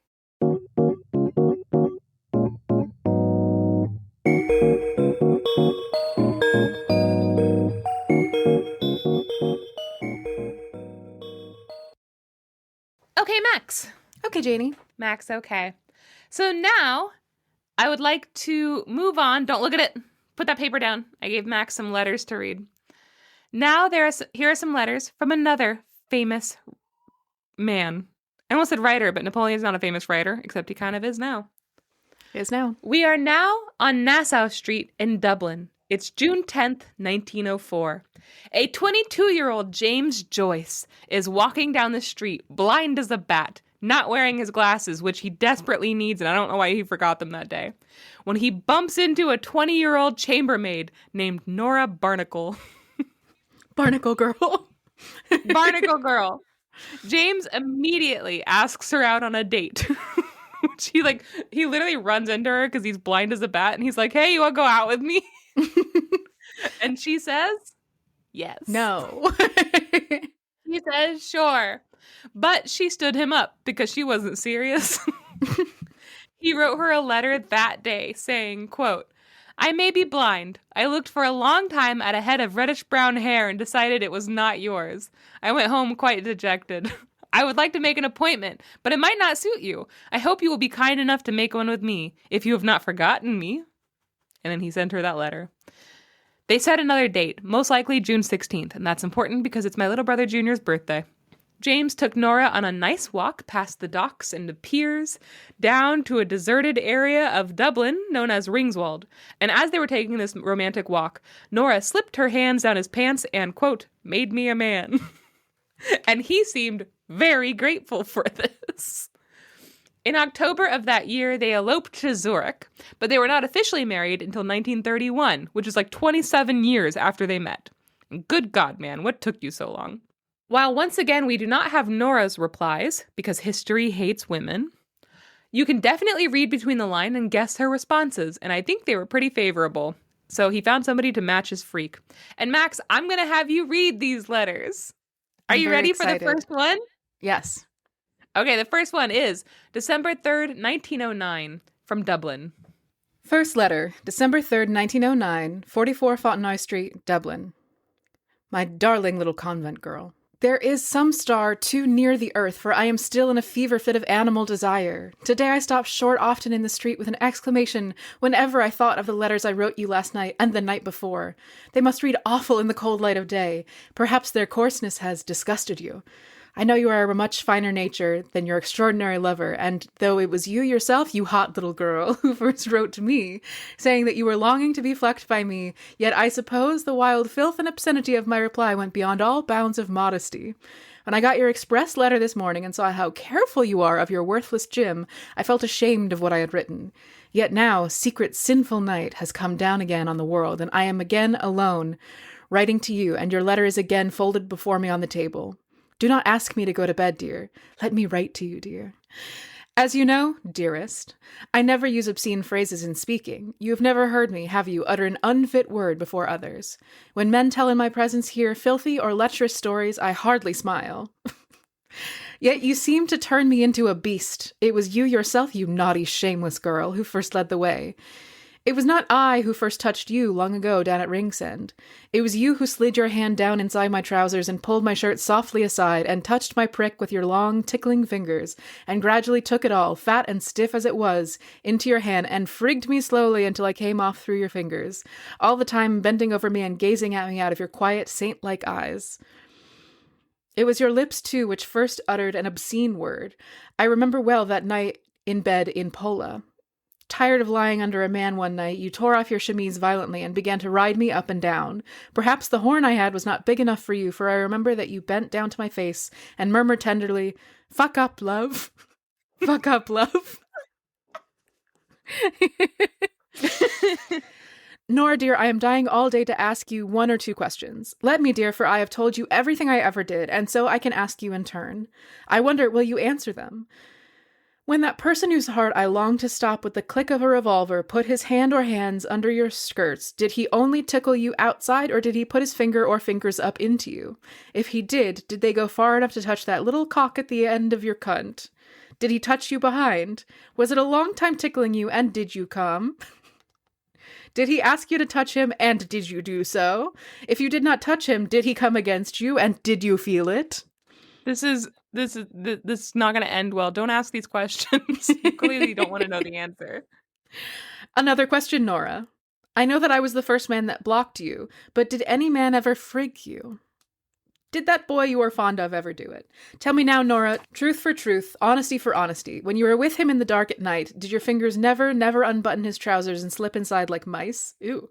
Okay, Max.
Okay, Janey.
Max, okay. So now I would like to move on. Don't look at it. Put that paper down. I gave Max some letters to read. Now here are some letters from another famous man. I almost said writer, but Napoleon's not a famous writer, except he kind of is now.
Is now.
We are now on Nassau Street in Dublin. It's June 10th, 1904. A 22-year-old James Joyce is walking down the street, blind as a bat, not wearing his glasses, which he desperately needs, and I don't know why he forgot them that day, when he bumps into a 20-year-old chambermaid named Nora Barnacle.
Barnacle girl.
Barnacle girl. James immediately asks her out on a date. He literally runs into her because he's blind as a bat, and he's like, hey, you want to go out with me? And she says, yes.
No.
He says, sure. But she stood him up because she wasn't serious. He wrote her a letter that day saying, quote, I may be blind. I looked for a long time at a head of reddish-brown hair and decided it was not yours. I went home quite dejected. I would like to make an appointment, but it might not suit you. I hope you will be kind enough to make one with me, if you have not forgotten me. And then he sent her that letter. They set another date, most likely June 16th, and that's important because it's my little brother Junior's birthday. James took Nora on a nice walk past the docks and the piers, down to a deserted area of Dublin known as Ringswald. And as they were taking this romantic walk, Nora slipped her hands down his pants and, quote, made me a man. And he seemed very grateful for this. In October of that year, they eloped to Zurich, but they were not officially married until 1931, which is like 27 years after they met. And good God, man, what took you so long? While once again, we do not have Nora's replies, because history hates women, you can definitely read between the line and guess her responses, and I think they were pretty favorable. So he found somebody to match his freak. And Max, I'm going to have you read these letters. Are you ready for the first one?
Yes.
Okay, the first one is December 3rd, 1909, from Dublin.
First letter, December 3rd, 1909, 44 Fontenoy Street, Dublin. My darling little convent girl. There is some star too near the earth, for I am still in a fever fit of animal desire. Today I stopped short often in the street with an exclamation whenever I thought of the letters I wrote you last night and the night before. They must read awful in the cold light of day. Perhaps their coarseness has disgusted you. I know you are a much finer nature than your extraordinary lover, and though it was you yourself, you hot little girl, who first wrote to me, saying that you were longing to be flecked by me, yet I suppose the wild filth and obscenity of my reply went beyond all bounds of modesty. When I got your express letter this morning and saw how careful you are of your worthless Jim, I felt ashamed of what I had written. Yet now, secret sinful night has come down again on the world, and I am again alone, writing to you, and your letter is again folded before me on the table. Do not ask me to go to bed, dear. Let me write to you, dear. As you know, dearest, I never use obscene phrases in speaking. You have never heard me, have you, utter an unfit word before others. When men tell in my presence here filthy or lecherous stories, I hardly smile. Yet you seem to turn me into a beast. It was you yourself, you naughty, shameless girl, who first led the way. It was not I who first touched you long ago down at Ringsend. It was you who slid your hand down inside my trousers and pulled my shirt softly aside and touched my prick with your long, tickling fingers, and gradually took it all, fat and stiff as it was, into your hand and frigged me slowly until I came off through your fingers, all the time bending over me and gazing at me out of your quiet, saint-like eyes. It was your lips, too, which first uttered an obscene word. I remember well that night in bed in Pola. Tired of lying under a man one night, you tore off your chemise violently and began to ride me up and down. Perhaps the horn I had was not big enough for you, for I remember that you bent down to my face and murmured tenderly, "Fuck up, love. Fuck up, love." Nora, dear, I am dying all day to ask you one or two questions. Let me, dear, for I have told you everything I ever did, and so I can ask you in turn. I wonder, will you answer them? When that person whose heart I long to stop with the click of a revolver put his hand or hands under your skirts, did he only tickle you outside, or did he put his finger or fingers up into you? If he did they go far enough to touch that little cock at the end of your cunt? Did he touch you behind? Was it a long time tickling you, and did you come? Did he ask you to touch him, and did you do so? If you did not touch him, did he come against you, and did you feel it?
This is not going to end well. Don't ask these questions. You clearly don't want to know the answer.
Another question, Nora. I know that I was the first man that blocked you, but did any man ever frig you? Did that boy you were fond of ever do it? Tell me now, Nora, truth for truth, honesty for honesty. When you were with him in the dark at night, did your fingers never unbutton his trousers and slip inside like mice? Ew.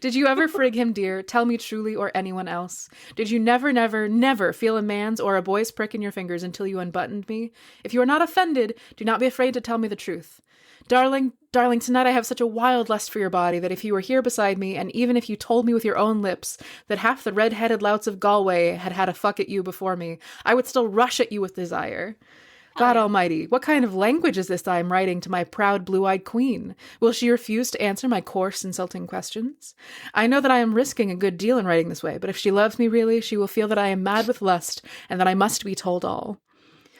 Did you ever frig him, dear? Tell me truly, or anyone else. Did you never feel a man's or a boy's prick in your fingers until you unbuttoned me? If you are not offended, do not be afraid to tell me the truth. Darling, tonight I have such a wild lust for your body that if you were here beside me, and even if you told me with your own lips that half the red-headed louts of Galway had had a fuck at you before me, I would still rush at you with desire. God almighty, what kind of language is this I am writing to my proud blue-eyed queen? Will she refuse to answer my coarse, insulting questions? I know that I am risking a good deal in writing this way, but if she loves me really, she will feel that I am mad with lust, and that I must be told all.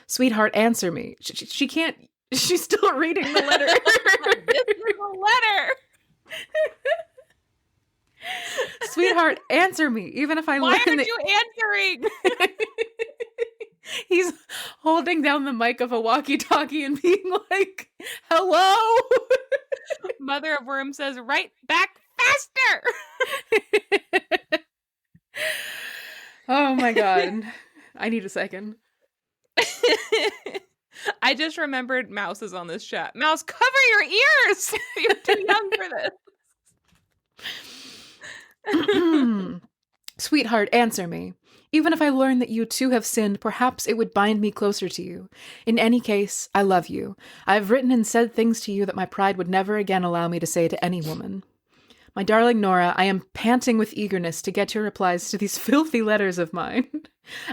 Sweetheart, answer me. She can't... She's still reading the letter.
This is a letter!
Sweetheart, answer me, even if I
Why
learn
aren't
that...
you answering?
He's holding down the mic of a walkie-talkie and being like, hello?
Mother of Worm says, "Write back faster!"
Oh my god. I need a second.
I just remembered Mouse is on this chat. Mouse, cover your ears! You're too young for this.
Sweetheart, answer me. Even if I learn that you too have sinned, perhaps it would bind me closer to you. In any case, I love you. I have written and said things to you that my pride would never again allow me to say to any woman. My darling Nora, I am panting with eagerness to get your replies to these filthy letters of mine.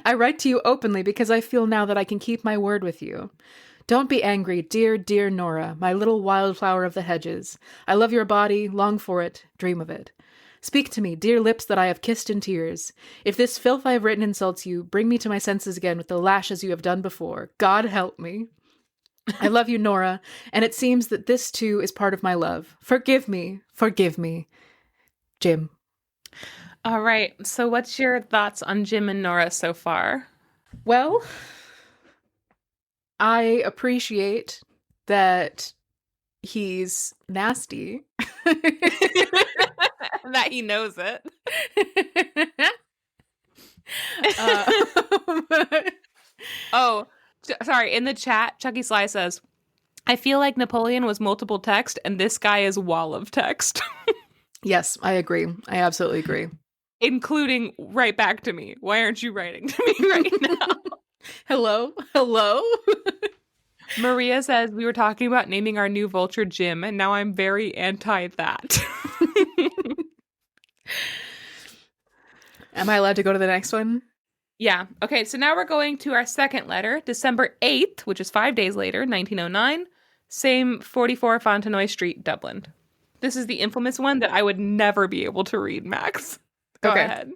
I write to you openly because I feel now that I can keep my word with you. Don't be angry, dear, dear Nora, my little wildflower of the hedges. I love your body, long for it, dream of it. Speak to me, dear lips that I have kissed in tears. If this filth I have written insults you, bring me to my senses again with the lashes you have done before. God help me. I love you, Nora, and it seems that this too is part of my love. Forgive me, Jim.
All right. So what's your thoughts on Jim and Nora so far?
Well, I appreciate that he's nasty.
That he knows it. Oh, sorry. In the chat, Chucky Sly says, I feel like Napoleon was multiple text and this guy is wall of text.
Yes, I agree. I absolutely agree.
Including right back to me. Why aren't you writing to me right now?
Hello?
Maria says, we were talking about naming our new vulture Jim, and now I'm very anti that.
Am I allowed to go to the next one?
Yeah. Okay, so now we're going to our second letter, December 8th, which is 5 days later, 1909. Same 44 Fontenoy Street, Dublin. This is the infamous one that I would never be able to read, Max. Go ahead.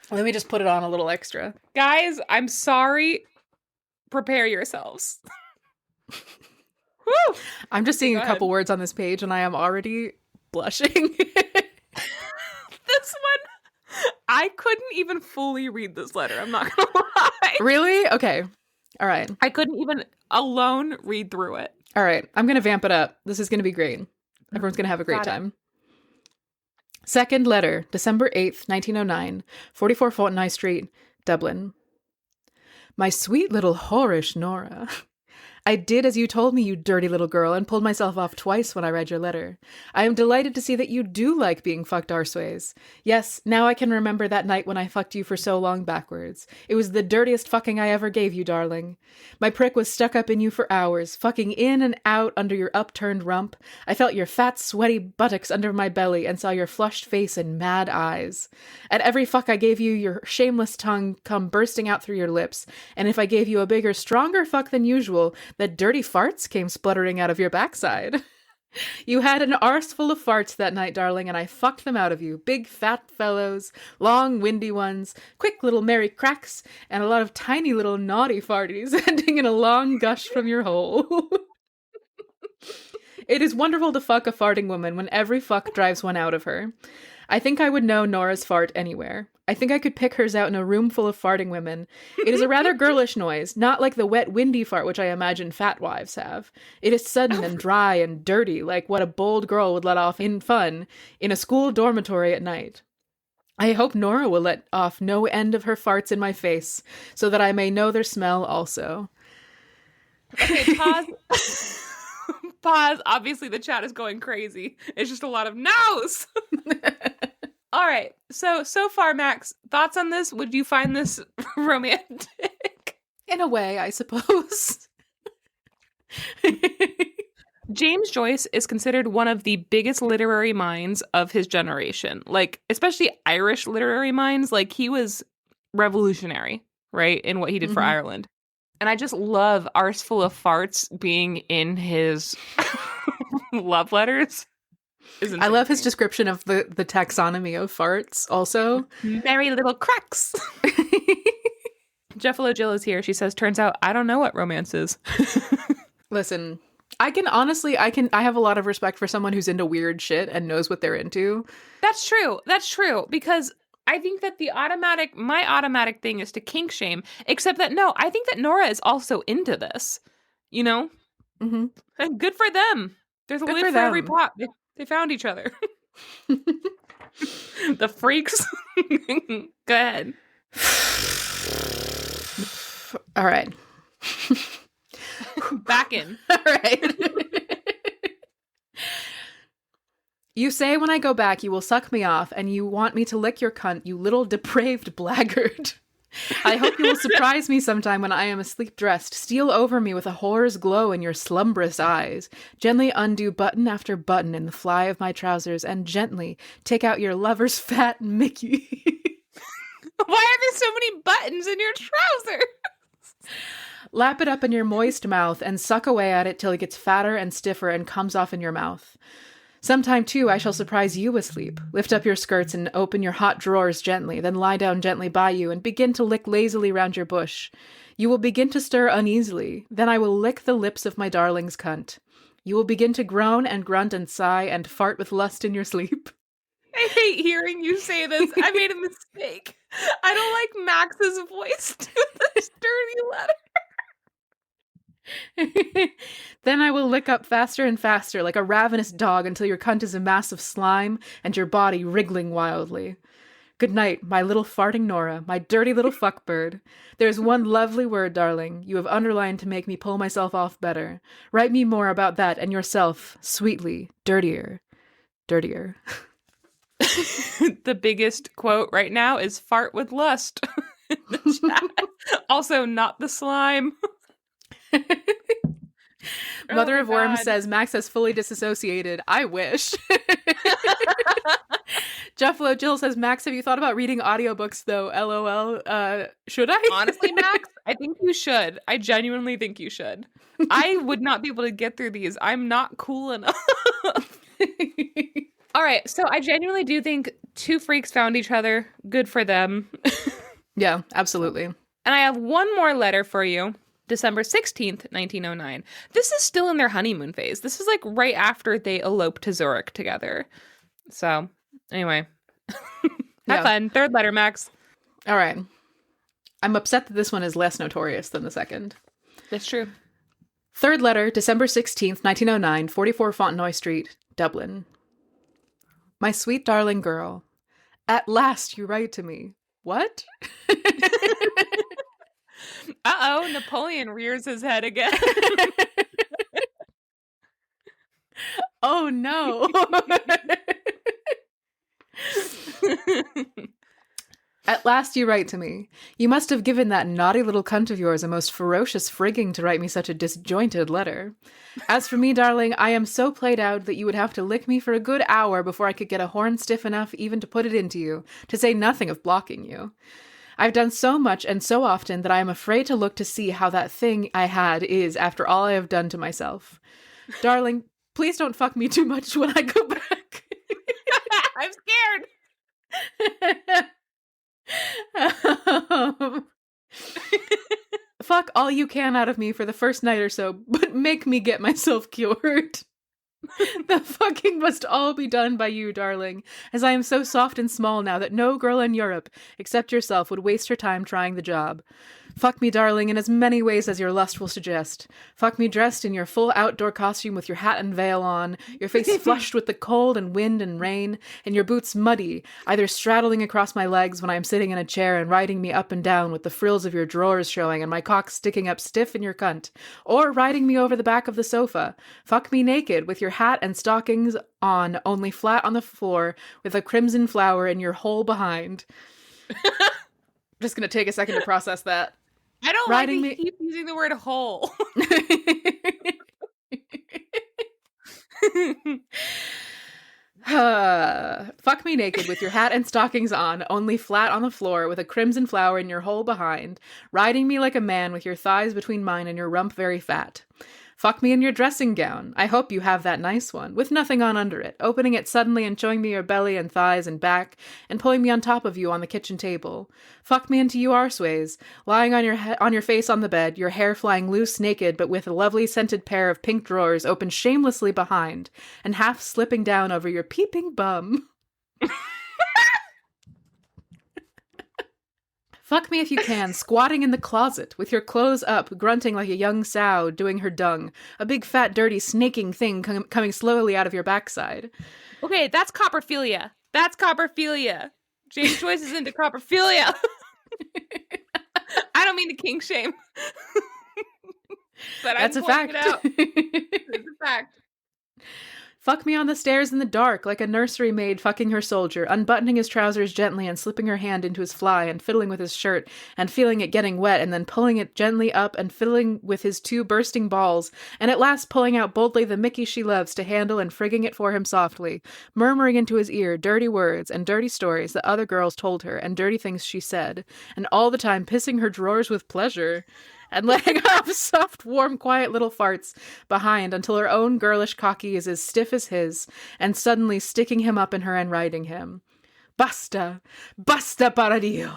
Let me just put it on a little extra.
Guys, I'm sorry. Prepare yourselves. Woo!
I'm just seeing a couple words on this page and I am already blushing.
This one, I couldn't even fully read this letter. I'm not gonna lie.
Really? Okay. All right.
I couldn't even alone read through it.
All right. I'm going to vamp it up. This is going to be great. Everyone's going to have a great time. Second letter, December 8th, 1909, 44 Fontenoy Street, Dublin. My sweet little whorish Nora. I did as you told me, you dirty little girl, and pulled myself off twice when I read your letter. I am delighted to see that you do like being fucked arseways. Yes, now I can remember that night when I fucked you for so long backwards. It was the dirtiest fucking I ever gave you, darling. My prick was stuck up in you for hours, fucking in and out under your upturned rump. I felt your fat, sweaty buttocks under my belly and saw your flushed face and mad eyes. At every fuck I gave you, your shameless tongue come bursting out through your lips, and if I gave you a bigger, stronger fuck than usual, that dirty farts came spluttering out of your backside. You had an arse full of farts that night, darling, and I fucked them out of you. Big fat fellows, long windy ones, quick little merry cracks, and a lot of tiny little naughty farties ending in a long gush from your hole. It is wonderful to fuck a farting woman when every fuck drives one out of her. I think I would know Nora's fart anywhere. I think I could pick hers out in a room full of farting women. It is a rather girlish noise, not like the wet, windy fart which I imagine fat wives have. It is sudden and dry and dirty, like what a bold girl would let off in fun in a school dormitory at night. I hope Nora will let off no end of her farts in my face, so that I may know their smell also.
Okay, pause. Pause. Obviously, the chat is going crazy. It's just a lot of no's. All right. So far, Max, thoughts on this? Would you find this romantic?
In a way, I suppose.
James Joyce is considered one of the biggest literary minds of his generation. Like, especially Irish literary minds. Like, he was revolutionary, right, in what he did for Ireland. And I just love Arseful of Farts being in his love letters.
I love his description of the taxonomy of farts also.
Merry little cracks. Jeffalo Jill is here. She says, turns out I don't know what romance is.
Listen, I have a lot of respect for someone who's into weird shit and knows what they're into.
That's true. Because I think that my automatic thing is to kink shame, except that no, I think that Nora is also into this, you know?
Mm-hmm.
And good for them. There's a lid for every pot. They found each other. The freaks. Go ahead.
All right.
Back in.
All right. You say when I go back you will suck me off and you want me to lick your cunt, you little depraved blackguard. I hope you will surprise me sometime when I am asleep dressed, steal over me with a whore's glow in your slumbrous eyes, gently undo button after button in the fly of my trousers, and gently take out your lover's fat Mickey.
Why are there so many buttons in your trousers?
Lap it up in your moist mouth and suck away at it till it gets fatter and stiffer and comes off in your mouth. Sometime, too, I shall surprise you asleep, lift up your skirts and open your hot drawers gently, then lie down gently by you and begin to lick lazily round your bush. You will begin to stir uneasily, then I will lick the lips of my darling's cunt. You will begin to groan and grunt and sigh and fart with lust in your sleep.
I hate hearing you say this. I made a mistake. I don't like Max's voice to this dirty letter.
Then I will lick up faster and faster like a ravenous dog until your cunt is a mass of slime and your body wriggling wildly. Good night, my little farting Nora, my dirty little fuckbird. There's one lovely word, darling, you have underlined to make me pull myself off better. Write me more about that and yourself, sweetly, dirtier, dirtier.
The biggest quote right now is fart with lust. In the chat. Also, not the slime.
Mother
Oh
of
my
Worms
God.
says Max has fully disassociated. I wish. Jefflo Jill says, Max, have you thought about reading audiobooks though? LOL. Should I?
Honestly, Max, I think you should. I genuinely think you should. I would not be able to get through these. I'm not cool enough. All right, so I genuinely do think two freaks found each other. Good for them.
Yeah, absolutely.
And I have one more letter for you. December 16th, 1909. This is still in their honeymoon phase. This is like right after they eloped to Zurich together. So, anyway. Have fun. Third letter, Max.
All right. I'm upset that this one is less notorious than the second.
That's true.
Third letter, December 16th, 1909, 44 Fontenoy Street, Dublin. My sweet darling girl, at last you write to me. What?
Uh-oh, Napoleon rears his head again.
Oh no. At last you write to me. You must have given that naughty little cunt of yours a most ferocious frigging to write me such a disjointed letter. As for me, darling, I am so played out that you would have to lick me for a good hour before I could get a horn stiff enough even to put it into you, to say nothing of blocking you. I've done so much and so often that I am afraid to look to see how that thing I had is after all I have done to myself. Darling, please don't fuck me too much when I go back.
I'm scared.
Fuck all you can out of me for the first night or so, but make me get myself cured. The fucking must all be done by you, darling, as I am so soft and small now that no girl in Europe, except yourself, would waste her time trying the job. Fuck me, darling, in as many ways as your lust will suggest. Fuck me dressed in your full outdoor costume with your hat and veil on, your face flushed with the cold and wind and rain, and your boots muddy, either straddling across my legs when I am sitting in a chair and riding me up and down with the frills of your drawers showing and my cock sticking up stiff in your cunt, or riding me over the back of the sofa. Fuck me naked with your hat and stockings on, only flat on the floor, with a crimson flower in your hole behind. Just gonna take a second to process that.
I don't
Riding
like to keep using the word hole.
Fuck me naked with your hat and stockings on, only flat on the floor, with a crimson flower in your hole behind, riding me like a man with your thighs between mine and your rump very fat. Fuck me in your dressing gown. I hope you have that nice one, with nothing on under it, opening it suddenly and showing me your belly and thighs and back, and pulling me on top of you on the kitchen table. Fuck me into you arseways, lying on your face on the bed, your hair flying loose, naked, but with a lovely scented pair of pink drawers open shamelessly behind, and half slipping down over your peeping bum. Fuck me if you can, squatting in the closet, with your clothes up, grunting like a young sow doing her dung, a big fat dirty snaking thing coming slowly out of your backside.
Okay, that's coprophilia. That's coprophilia. James Joyce is into coprophilia. I don't mean to kink shame. But
That's
I'm
a fact.
It out. It's a fact.
Fuck me on the stairs in the dark, like a nursery maid fucking her soldier, unbuttoning his trousers gently and slipping her hand into his fly and fiddling with his shirt and feeling it getting wet and then pulling it gently up and fiddling with his two bursting balls and at last pulling out boldly the Mickey she loves to handle and frigging it for him softly, murmuring into his ear dirty words and dirty stories that other girls told her and dirty things she said, and all the time pissing her drawers with pleasure. and letting off soft, warm, quiet little farts behind until her own girlish cocky is as stiff as his, and suddenly sticking him up in her and riding him. Basta! Basta para Dio!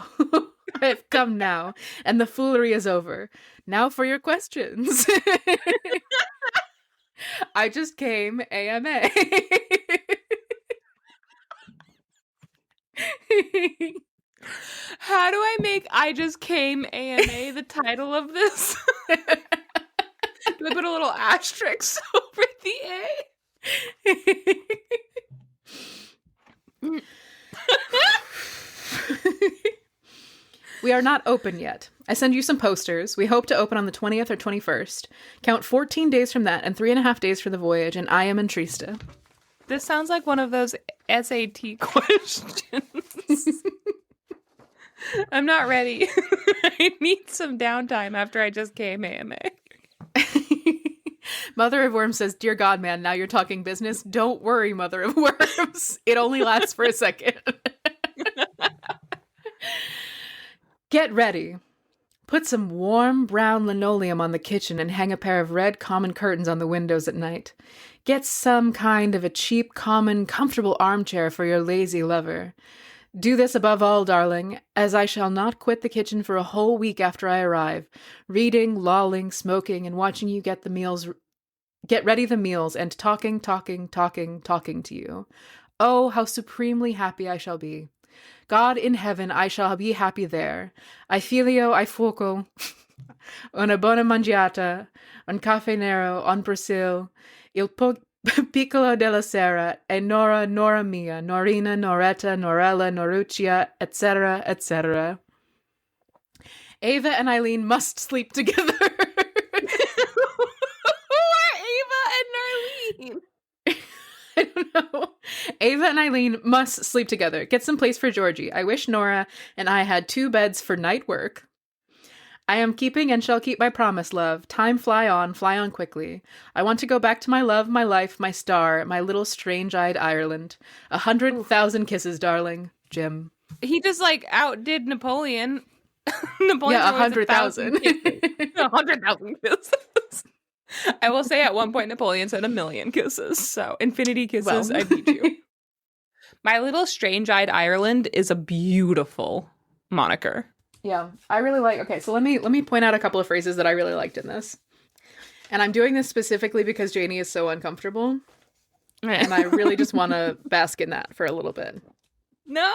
I've come now, and the foolery is over. Now for your questions. I just came AMA.
How do I make I just came AMA the title of this? Do I put a little asterisk over the A?
We are not open yet. I send you some posters. We hope to open on the 20th or 21st. Count 14 days from that and 3.5 days for the voyage, and I am in Trista.
This sounds like one of those SAT questions. I'm not ready. I need some downtime after I just came AMA.
Mother of Worms says, "Dear God, man, now you're talking business. Don't worry, Mother of Worms. It only lasts for a second." Get ready. Put some warm brown linoleum on the kitchen and hang a pair of red common curtains on the windows at night. Get some kind of a cheap, common, comfortable armchair for your lazy lover. Do this above all, darling, as I shall not quit the kitchen for a whole week after I arrive, reading, lolling, smoking, and watching you get ready the meals, and talking to you. Oh, how supremely happy I shall be. God in heaven, I shall be happy there. I filio, I fuoco, una buona mangiata, un caffè nero, un Brazil, il piccolo della sera, e Nora, Nora mia, Norina, Noretta, Norella, Noruccia, etc., etc. Ava and Eileen must sleep together.
Who are Ava and Narlene?
I don't know. Ava and Eileen must sleep together. Get some place for Georgie. I wish Nora and I had 2 beds for night work. I am keeping and shall keep my promise, love. Time fly on quickly. I want to go back to my love, my life, my star, my little strange-eyed Ireland. 100,000 kisses, darling. Jim.
He just like outdid Napoleon. Napoleon,
yeah, 100,000.
100,000 kisses. I will say at one point Napoleon said 1,000,000 kisses. So infinity kisses, well. I beat you. My little strange-eyed Ireland is a beautiful moniker.
Yeah, I really like. Okay, so let me point out a couple of phrases that I really liked in this, and I'm doing this specifically because Janey is so uncomfortable, and I really just want to bask in that for a little bit.
No.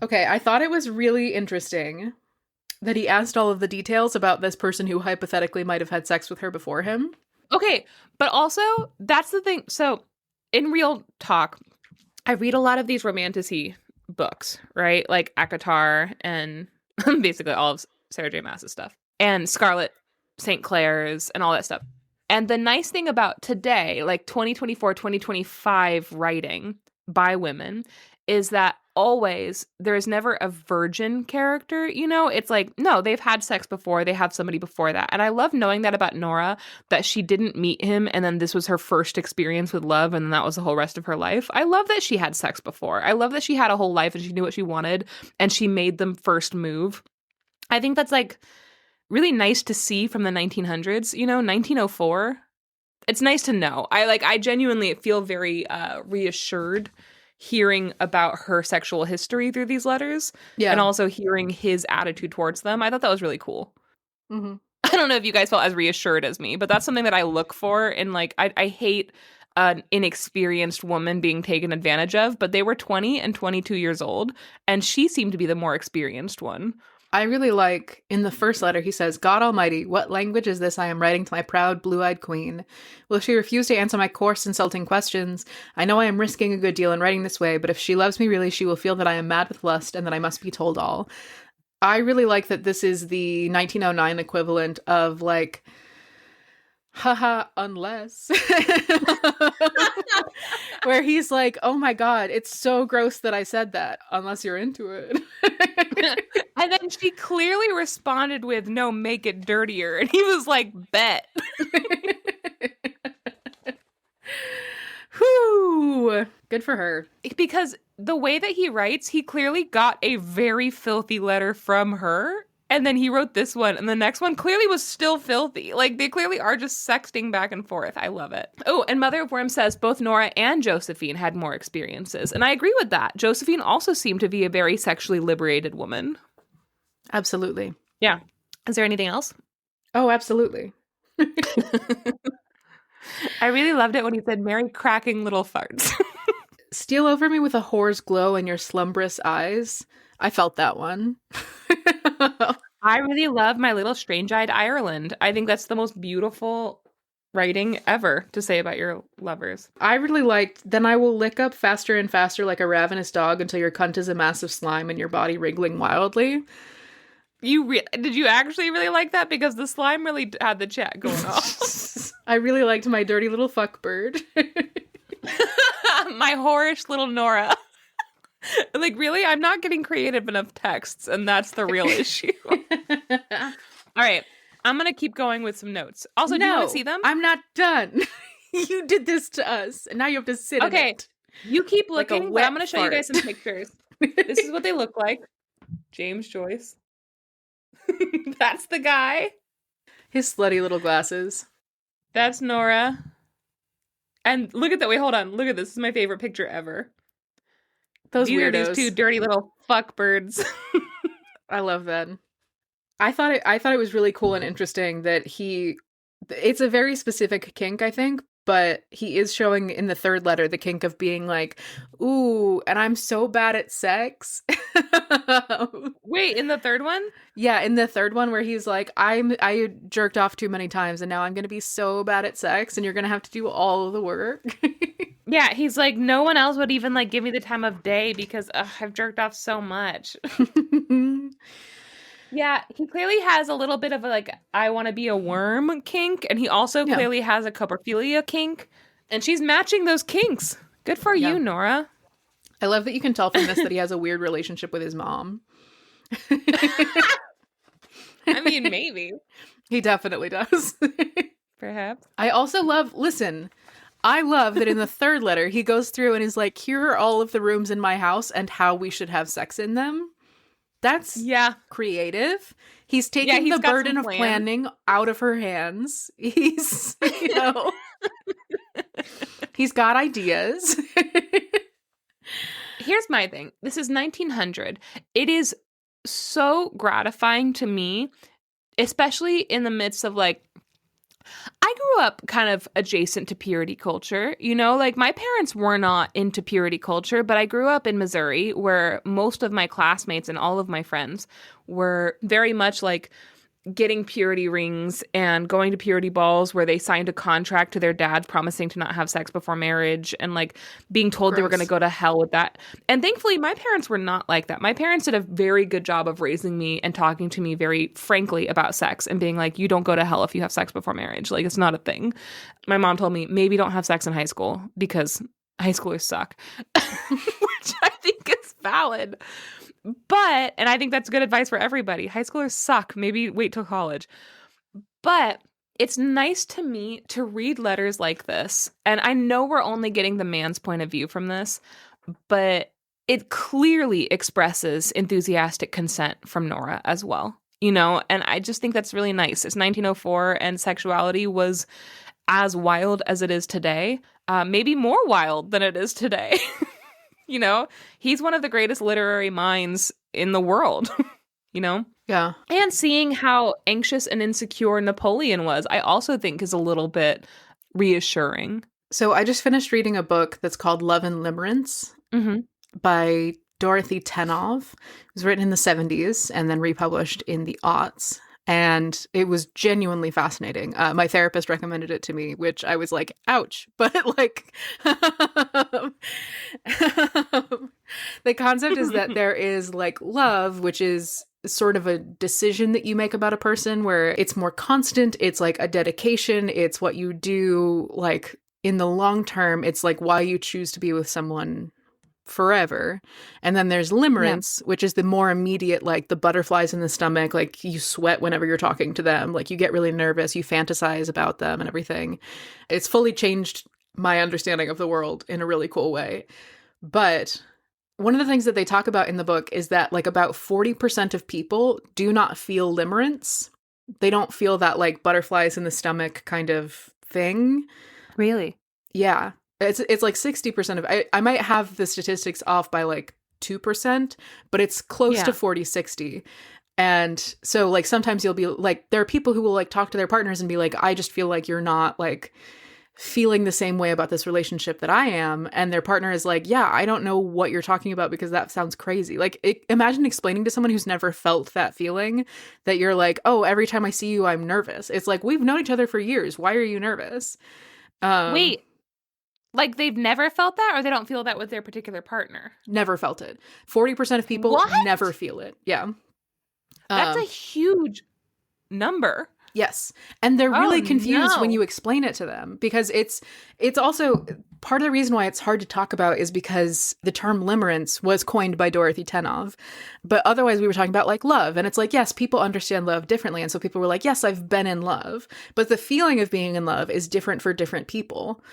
Okay, I thought it was really interesting that he asked all of the details about this person who hypothetically might have had sex with her before him.
Okay, but also that's the thing. So in real talk, I read a lot of these romantic-y books, right? Like ACOTAR and basically all of Sarah J. Maas's stuff and Scarlett St. Clair's and all that stuff. And the nice thing about today, like 2024, 2025 writing by women is that always there's never a virgin character, you know? It's like, no, they've had sex before. They have somebody before that. And I love knowing that about Nora, that she didn't meet him and then this was her first experience with love and then that was the whole rest of her life. I love that she had sex before. I love that she had a whole life and she knew what she wanted and she made them first move. I think that's like really nice to see from the 1900s, you know, 1904. It's nice to know. I genuinely feel very reassured hearing about her sexual history through these letters and also hearing his attitude towards them. I thought that was really cool. I don't know if you guys felt as reassured as me, but that's something that I look for in like, I hate an inexperienced woman being taken advantage of, but they were 20 and 22 years old and she seemed to be the more experienced one.
I really like, in the first letter, he says, God Almighty, what language is this I am writing to my proud blue-eyed queen? Will she refuse to answer my coarse, insulting questions? I know I am risking a good deal in writing this way, but if she loves me really, she will feel that I am mad with lust and that I must be told all. I really like that this is the 1909 equivalent of, like, haha, unless. Where he's like, oh my God, it's so gross that I said that, unless you're into it.
And then she clearly responded with, no, make it dirtier. And he was like, bet.
Whew. Good for her.
Because the way that he writes, he clearly got a very filthy letter from her. And then he wrote this one, and the next one clearly was still filthy. Like, they clearly are just sexting back and forth. I love it. Oh, and Mother of Worms says both Nora and Josephine had more experiences. And I agree with that. Josephine also seemed to be a very sexually liberated woman.
Absolutely.
Yeah. Is there anything else?
Oh, absolutely.
I really loved it when he said, "Merry cracking little farts."
Steal over me with a whore's glow in your slumbrous eyes. I felt that one.
I really love My Little Strange-Eyed Ireland. I think that's the most beautiful writing ever to say about your lovers.
I really liked, then I will lick up faster and faster like a ravenous dog until your cunt is a massive slime and your body wriggling wildly.
Did you actually really like that? Because the slime really had the chat going off.
I really liked my dirty little fuck bird.
My whorish little Nora. Like, really? I'm not getting creative enough texts, and that's the real issue. All right. I'm going to keep going with some notes. Also, do you want to see them?
I'm not done. You did this to us, and now you have to sit in it.
You keep looking,
like
but I'm going to show you guys some pictures. This is what they look like. James Joyce. That's the guy.
His slutty little glasses.
That's Nora. And look at that. Wait, hold on. Look at this. This is my favorite picture ever.
Those
These
weirdos.
are these two dirty little fuck birds.
I love that. I thought it was really cool and interesting that it's a very specific kink, I think, but he is showing in the third letter the kink of being like, ooh, and I'm so bad at sex.
Wait, in the third one?
Yeah, in the third one where he's like, I jerked off too many times and now I'm going to be so bad at sex and you're going to have to do all of the work.
Yeah, he's like, no one else would even like give me the time of day because I've jerked off so much. Yeah, he clearly has a little bit of a, like, I want to be a worm kink, and he also clearly has a coprophilia kink, and she's matching those kinks. Good for you, Nora.
I love that you can tell from this that he has a weird relationship with his mom.
I mean, maybe.
He definitely does.
Perhaps.
I also love that in the third letter, he goes through and is like, here are all of the rooms in my house and how we should have sex in them. That's creative. He's taking the burden of planning out of her hands. He's, he's got ideas.
Here's my thing. This is 1900. It is so gratifying to me, especially in the midst of like, I grew up kind of adjacent to purity culture, like my parents were not into purity culture, but I grew up in Missouri where most of my classmates and all of my friends were very much like getting purity rings and going to purity balls where they signed a contract to their dad promising to not have sex before marriage and like being told they were going to go to hell with that. And thankfully, my parents were not like that. My parents did a very good job of raising me and talking to me very frankly about sex and being like, you don't go to hell if you have sex before marriage. Like, it's not a thing. My mom told me, maybe don't have sex in high school because high schoolers suck, which I think is valid. But, and I think that's good advice for everybody. High schoolers suck. Maybe wait till college. But it's nice to me to read letters like this. And I know we're only getting the man's point of view from this, but it clearly expresses enthusiastic consent from Nora as well. And I just think that's really nice. It's 1904 and sexuality was as wild as it is today, maybe more wild than it is today. He's one of the greatest literary minds in the world,
Yeah.
And seeing how anxious and insecure Napoleon was, I also think is a little bit reassuring.
So I just finished reading a book that's called Love and Limerence by Dorothy Tenov. It was written in the 70s and then republished in the aughts. And it was genuinely fascinating. My therapist recommended it to me, which I was like, ouch. But like, the concept is that there is like love, which is sort of a decision that you make about a person where it's more constant. It's like a dedication. It's what you do like in the long term. It's like why you choose to be with someone forever. And then there's limerence, which is the more immediate, like the butterflies in the stomach, like you sweat whenever you're talking to them, like you get really nervous, you fantasize about them and everything. It's fully changed my understanding of the world in a really cool way. But One of the things that they talk about in the book is that like about 40% of people do not feel limerence. They don't feel that like butterflies in the stomach kind of thing.
Really?
Yeah. It's like 60% of I might have the statistics off by like 2%, but it's close to 40-60. And so like sometimes you'll be like, there are people who will like talk to their partners and be like, I just feel like you're not like feeling the same way about this relationship that I am. And their partner is like, yeah, I don't know what you're talking about because that sounds crazy. Like imagine explaining to someone who's never felt that feeling that you're like, oh, every time I see you, I'm nervous. It's like, we've known each other for years. Why are you nervous?
Wait, like they've never felt that, or they don't feel that with their particular partner?
Never felt it. 40% of people never feel it. Yeah.
That's a huge number.
Yes. And they're really confused when you explain it to them because it's also part of the reason why it's hard to talk about is because the term limerence was coined by Dorothy Tenov. But otherwise we were talking about like love. And it's like, yes, people understand love differently. And so people were like, yes, I've been in love. But the feeling of being in love is different for different people.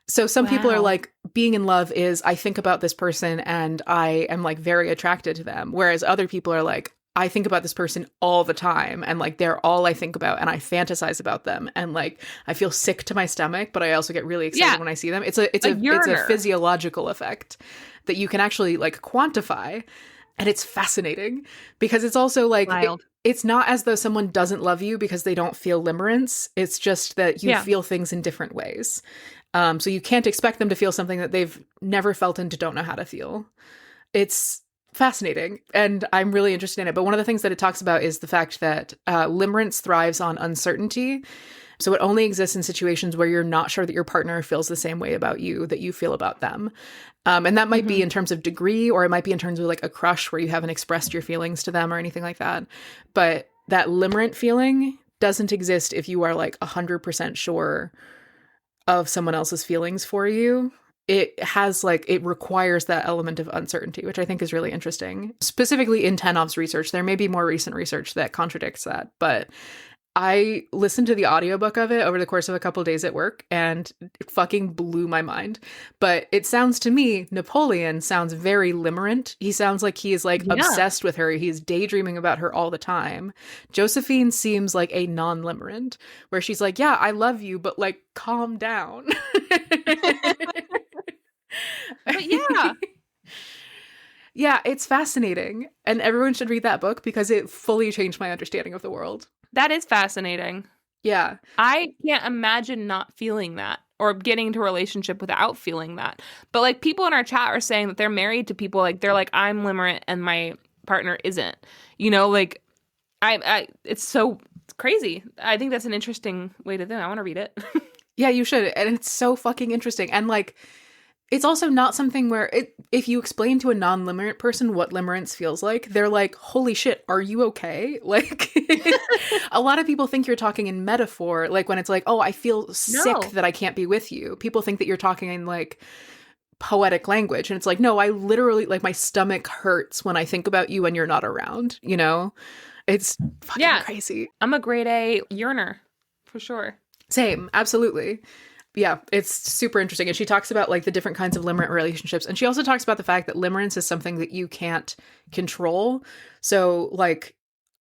So some people are like, being in love is I think about this person and I am like very attracted to them. Whereas other people are like, I think about this person all the time and like they're all I think about and I fantasize about them and like I feel sick to my stomach, but I also get really excited when I see them. It's a physiological effect that you can actually like quantify, and it's fascinating because it's also like it's not as though someone doesn't love you because they don't feel limerence. It's just that you feel things in different ways. So you can't expect them to feel something that they've never felt and don't know how to feel. It's fascinating, and I'm really interested in it. But one of the things that it talks about is the fact that limerence thrives on uncertainty. So it only exists in situations where you're not sure that your partner feels the same way about you that you feel about them. And that might be in terms of degree, or it might be in terms of like a crush where you haven't expressed your feelings to them or anything like that. But that limerent feeling doesn't exist if you are like 100% sure of someone else's feelings for you. It has like, it requires that element of uncertainty, which I think is really interesting. Specifically in Tenov's research, there may be more recent research that contradicts that, but I listened to the audiobook of it over the course of a couple of days at work and it fucking blew my mind. But it sounds to me, Napoleon sounds very limerent. He sounds like he is like obsessed with her. He's daydreaming about her all the time. Josephine seems like a non-limerent, where she's like, yeah, I love you, but like calm down.
But yeah.
Yeah, it's fascinating. And everyone should read that book because it fully changed my understanding of the world.
That is fascinating.
Yeah.
I can't imagine not feeling that or getting into a relationship without feeling that. But like people in our chat are saying that they're married to people like they're like, I'm limerent and my partner isn't. You know, like it's crazy. I think that's an interesting way to do it. I want to read it.
Yeah, you should. And it's so fucking interesting. And like, it's also not something where if you explain to a non-limerent person what limerence feels like, they're like, holy shit, are you okay? Like, a lot of people think you're talking in metaphor, like when it's like, oh, I feel sick that I can't be with you. People think that you're talking in like poetic language. And it's like, no, I literally, like my stomach hurts when I think about you and you're not around, you know? It's fucking crazy.
I'm a grade A yearner, for sure.
Same, absolutely. Yeah, it's super interesting. And she talks about like the different kinds of limerent relationships. And she also talks about the fact that limerence is something that you can't control. So like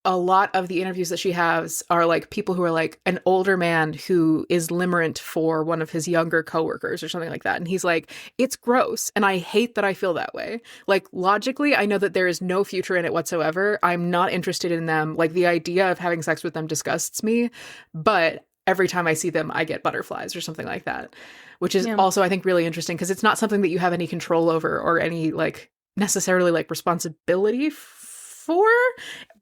a lot of the interviews that she has are like people who are like an older man who is limerent for one of his younger coworkers or something like that. And he's like, it's gross. And I hate that I feel that way. Like logically, I know that there is no future in it whatsoever. I'm not interested in them. Like the idea of having sex with them disgusts me. But every time I see them, I get butterflies or something like that, which is also, I think, really interesting because it's not something that you have any control over or any like necessarily like responsibility for.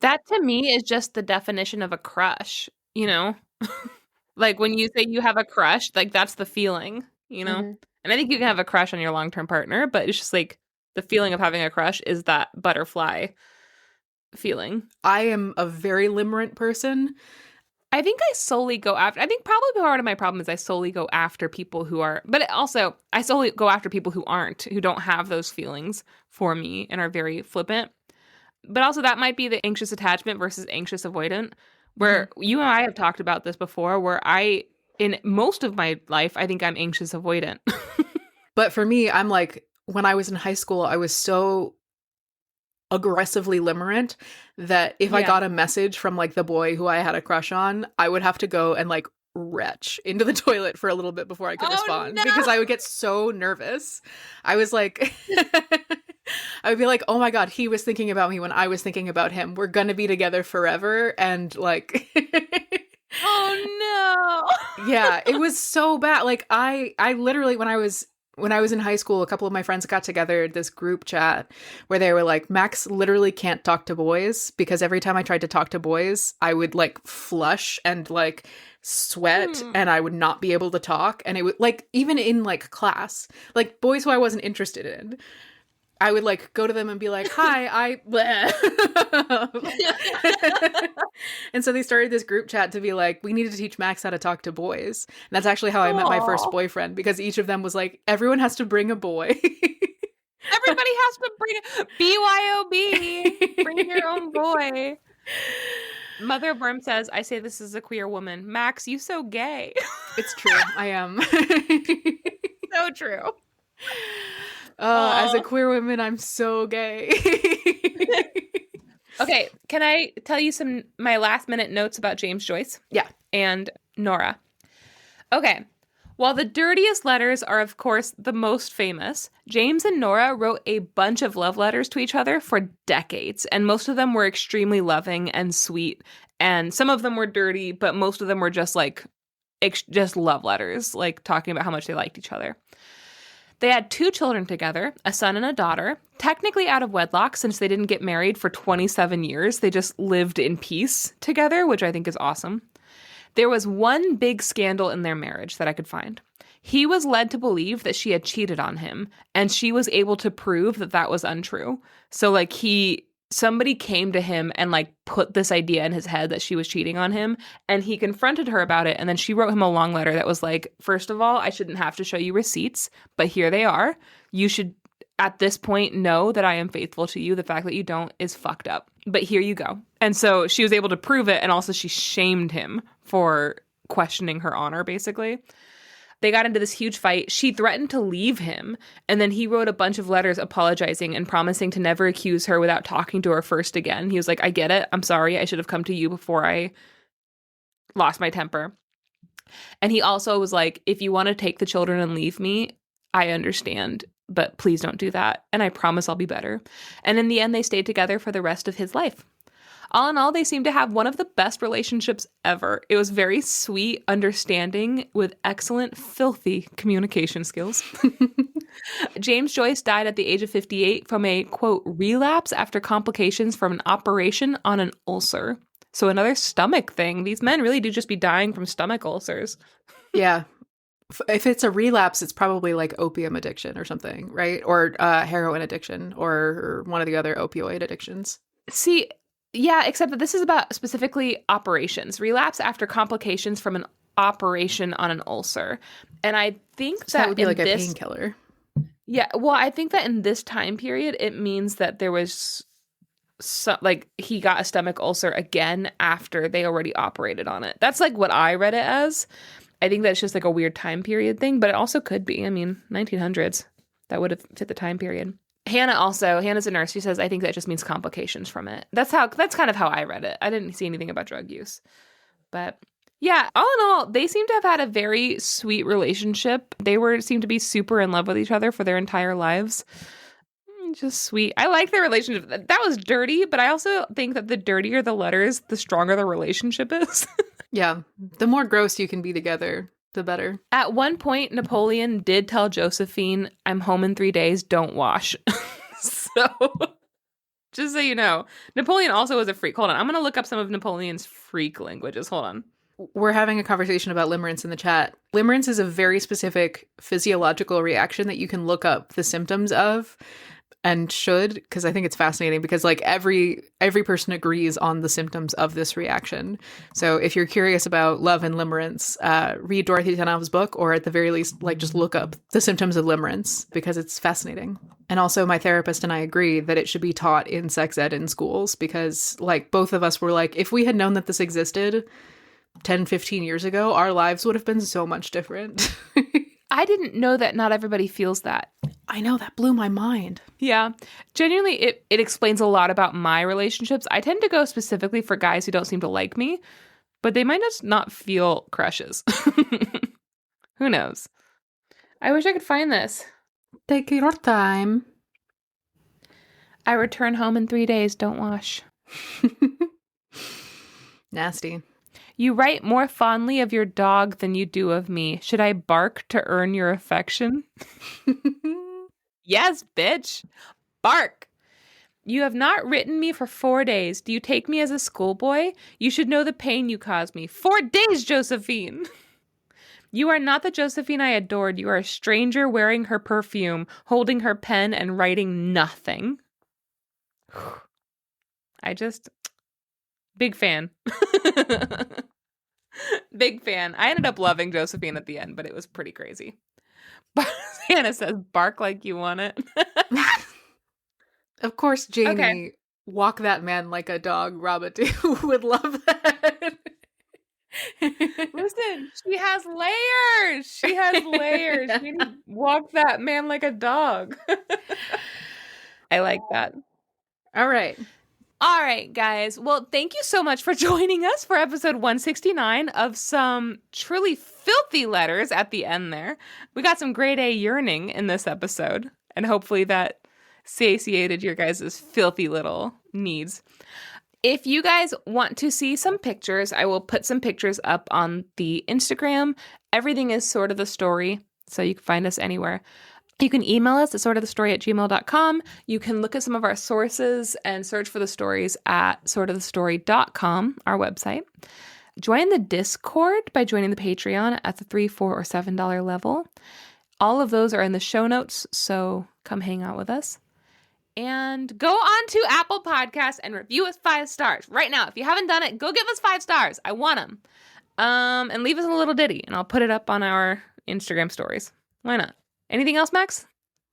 That to me is just the definition of a crush, you know? Like when you say you have a crush, like that's the feeling, you know? Mm-hmm. And I think you can have a crush on your long-term partner, but it's just like the feeling of having a crush is that butterfly feeling.
I am a very limerent person.
I think I solely go after, I think probably part of my problem is I solely go after people who are, but also I solely go after people who aren't, who don't have those feelings for me and are very flippant. But also that might be the anxious attachment versus anxious avoidant, where you and I have talked about this before, where in most of my life, I think I'm anxious avoidant.
But for me, I'm like when I was in high school, I was so aggressively limerent that if I got a message from like the boy who I had a crush on, I would have to go and like retch into the toilet for a little bit before I could respond because I would get so nervous. I was like, I would be like, oh my God, he was thinking about me when I was thinking about him. We're going to be together forever. And like,
oh no.
Yeah, it was so bad. Like I literally, when I was in high school, a couple of my friends got together this group chat where they were like, Max literally can't talk to boys because every time I tried to talk to boys, I would like flush and like sweat and I would not be able to talk. And it would like, even in like class, like boys who I wasn't interested in, I would like go to them and be like, hi, and so they started this group chat to be like, we needed to teach Max how to talk to boys. And that's actually how I met my first boyfriend, because each of them was like, everyone has to bring a boy.
Everybody has to bring BYOB. Bring your own boy. Mother Worm says, I say this is a queer woman. Max, you so gay.
It's true. I am.
So true.
As a queer woman, I'm so gay.
Okay, can I tell you my last minute notes about James Joyce?
Yeah.
And Nora. Okay. While the dirtiest letters are, of course, the most famous, James and Nora wrote a bunch of love letters to each other for decades, and most of them were extremely loving and sweet, and some of them were dirty, but most of them were just like, just love letters, like talking about how much they liked each other. They had 2 children together, a son and a daughter, technically out of wedlock since they didn't get married for 27 years. They just lived in peace together, which I think is awesome. There was one big scandal in their marriage that I could find. He was led to believe that she had cheated on him, and she was able to prove that that was untrue. So like somebody came to him and like put this idea in his head that she was cheating on him, and he confronted her about it, and then she wrote him a long letter that was like, first of all, I shouldn't have to show you receipts, but here they are. You should at this point know that I am faithful to you. The fact that you don't is fucked up, but here you go. And so she was able to prove it, and also she shamed him for questioning her honor, basically. They got into this huge fight. She threatened to leave him, and then he wrote a bunch of letters apologizing and promising to never accuse her without talking to her first again. He was like, I get it. I'm sorry. I should have come to you before I lost my temper. And he also was like, if you want to take the children and leave me, I understand, but please don't do that. And I promise I'll be better. And in the end, they stayed together for the rest of his life. All in all, they seem to have one of the best relationships ever. It was very sweet, understanding, with excellent, filthy communication skills. James Joyce died at the age of 58 from a, quote, relapse after complications from an operation on an ulcer. So another stomach thing. These men really do just be dying from stomach ulcers.
Yeah. If it's a relapse, it's probably like opium addiction or something, right? Or heroin addiction or one of the other opioid addictions.
See, yeah, except that this is about specifically operations. Relapse after complications from an operation on an ulcer. And I think
so that would be like a painkiller.
Yeah, well, I think that in this time period, it means that there was like he got a stomach ulcer again after they already operated on it. That's like what I read it as. I think that's just like a weird time period thing, but it also could be. I mean, 1900s. That would have fit the time period. Hannah's a nurse. She says, I think that just means complications from it. That's kind of how I read it. I didn't see anything about drug use. But yeah, all in all, they seem to have had a very sweet relationship. They seemed to be super in love with each other for their entire lives. Just sweet. I like their relationship. That was dirty, but I also think that the dirtier the letters, the stronger the relationship is.
Yeah. The more gross you can be together, the better.
At one point, Napoleon did tell Josephine, I'm home in 3 days, don't wash. So, just so you know, Napoleon also was a freak. Hold on, I'm going to look up some of Napoleon's freak languages. Hold on.
We're having a conversation about limerence in the chat. Limerence is a very specific physiological reaction that you can look up the symptoms of. And should, because I think it's fascinating, because like every person agrees on the symptoms of this reaction. So if you're curious about love and limerence, read Dorothy Tannenbaum's book, or at the very least, like just look up the symptoms of limerence, because it's fascinating. And also my therapist and I agree that it should be taught in sex ed in schools, because like both of us were like, if we had known that this existed 10, 15 years ago, our lives would have been so much different.
I didn't know that not everybody feels that.
I know, that blew my mind.
Yeah. Genuinely, it explains a lot about my relationships. I tend to go specifically for guys who don't seem to like me, but they might just not feel crushes. Who knows? I wish I could find this.
Take your time.
I return home in 3 days. Don't wash.
Nasty.
You write more fondly of your dog than you do of me. Should I bark to earn your affection? Yes, bitch. Bark. You have not written me for 4 days. Do you take me as a schoolboy? You should know the pain you caused me. 4 days, Josephine. You are not the Josephine I adored. You are a stranger wearing her perfume, holding her pen and writing nothing. Big fan. Big fan. I ended up loving Josephine at the end, but it was pretty crazy. Hannah says, bark like you want it.
Of course, Janey, walk that man like a dog, Robert would love that.
Listen, she has layers. She has layers. She need to walk that man like a dog. I like that.
All right.
All right, guys. Well, thank you so much for joining us for episode 169 of some truly filthy letters at the end there. We got some grade A yearning in this episode, and hopefully that satiated your guys' filthy little needs. If you guys want to see some pictures, I will put some pictures up on the Instagram. Everything is Sort of the Story, so you can find us anywhere. You can email us at sortofthestory@gmail.com. You can look at some of our sources and search for the stories at sortofthestory.com, our website. Join the Discord by joining the Patreon at the $3, $4, or $7 level. All of those are in the show notes, so come hang out with us. And go on to Apple Podcasts and review us 5 stars. Right now, if you haven't done it, go give us 5 stars. I want them. And leave us a little ditty, and I'll put it up on our Instagram stories. Why not? Anything else, Max?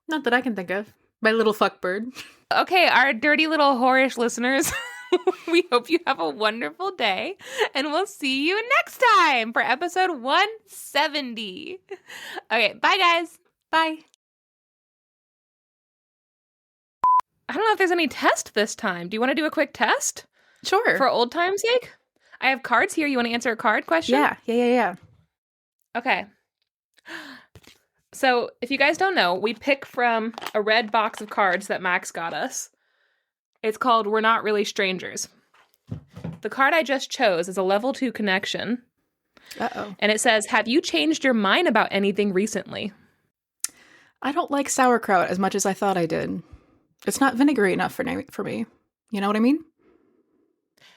Not that I can think of. My little fuckbird.
Okay, our dirty little whorish listeners, we hope you have a wonderful day, and we'll see you next time for episode 170. Okay, bye, guys.
Bye.
I don't know if there's any test this time. Do you want to do a quick test?
Sure.
For old time's sake? I have cards here. You want to answer a card question?
Yeah.
Okay. So, if you guys don't know, we pick from a red box of cards that Max got us. It's called We're Not Really Strangers. The card I just chose is a level 2 connection.
Uh-oh.
And it says, have you changed your mind about anything recently?
I don't like sauerkraut as much as I thought I did. It's not vinegary enough for me. You know what I mean?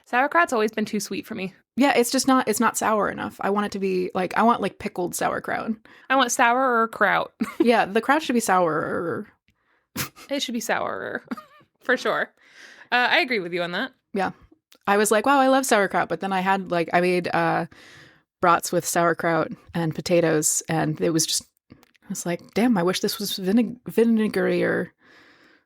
Sauerkraut's always been too sweet for me.
Yeah, it's not sour enough. I want it to be I want pickled sauerkraut.
I want sour or kraut.
Yeah, the kraut should be sour.
It should be sour for sure. I agree with you on that.
Yeah. I was like, wow, I love sauerkraut. But then I made brats with sauerkraut and potatoes. And I was like, damn, I wish this was vinegary or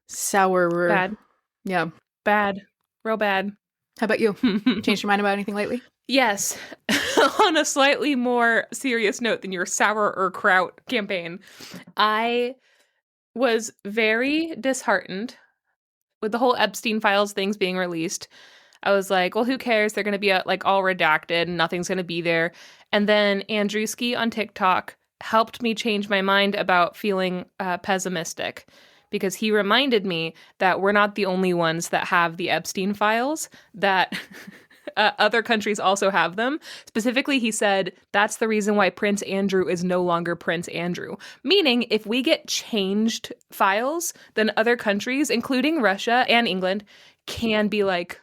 sour.
Bad.
Yeah.
Bad. Real bad.
How about you? Changed your mind about anything lately?
Yes. On a slightly more serious note than your sour or kraut campaign, I was very disheartened with the whole Epstein files things being released. I was like, well, who cares? They're going to be all redacted and nothing's going to be there. And then Andrewski on TikTok helped me change my mind about feeling pessimistic, because he reminded me that we're not the only ones that have the Epstein files, that other countries also have them. Specifically, he said that's the reason why Prince Andrew is no longer Prince Andrew. Meaning, if we get changed files, then other countries, including Russia and England, can be like,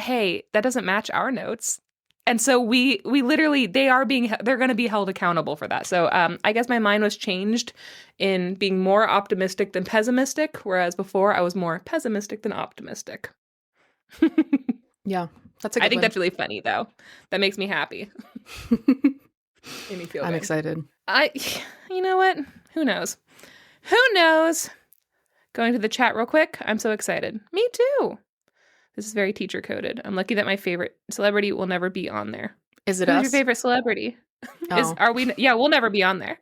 hey, that doesn't match our notes. And so we literally, they're going to be held accountable for that. So I guess my mind was changed in being more optimistic than pessimistic, whereas before I was more pessimistic than optimistic.
Yeah, that's a good
I think
one.
that's really funny, though. That makes me happy. Made me feel
I'm
good.
excited.
You know what? Who knows? Who knows? Going to the chat real quick. I'm so excited. Me too. This is very teacher coded. I'm lucky that my favorite celebrity will never be on there.
Is it
Who's
us?
your favorite celebrity?
Oh.
Yeah, we'll never be on there.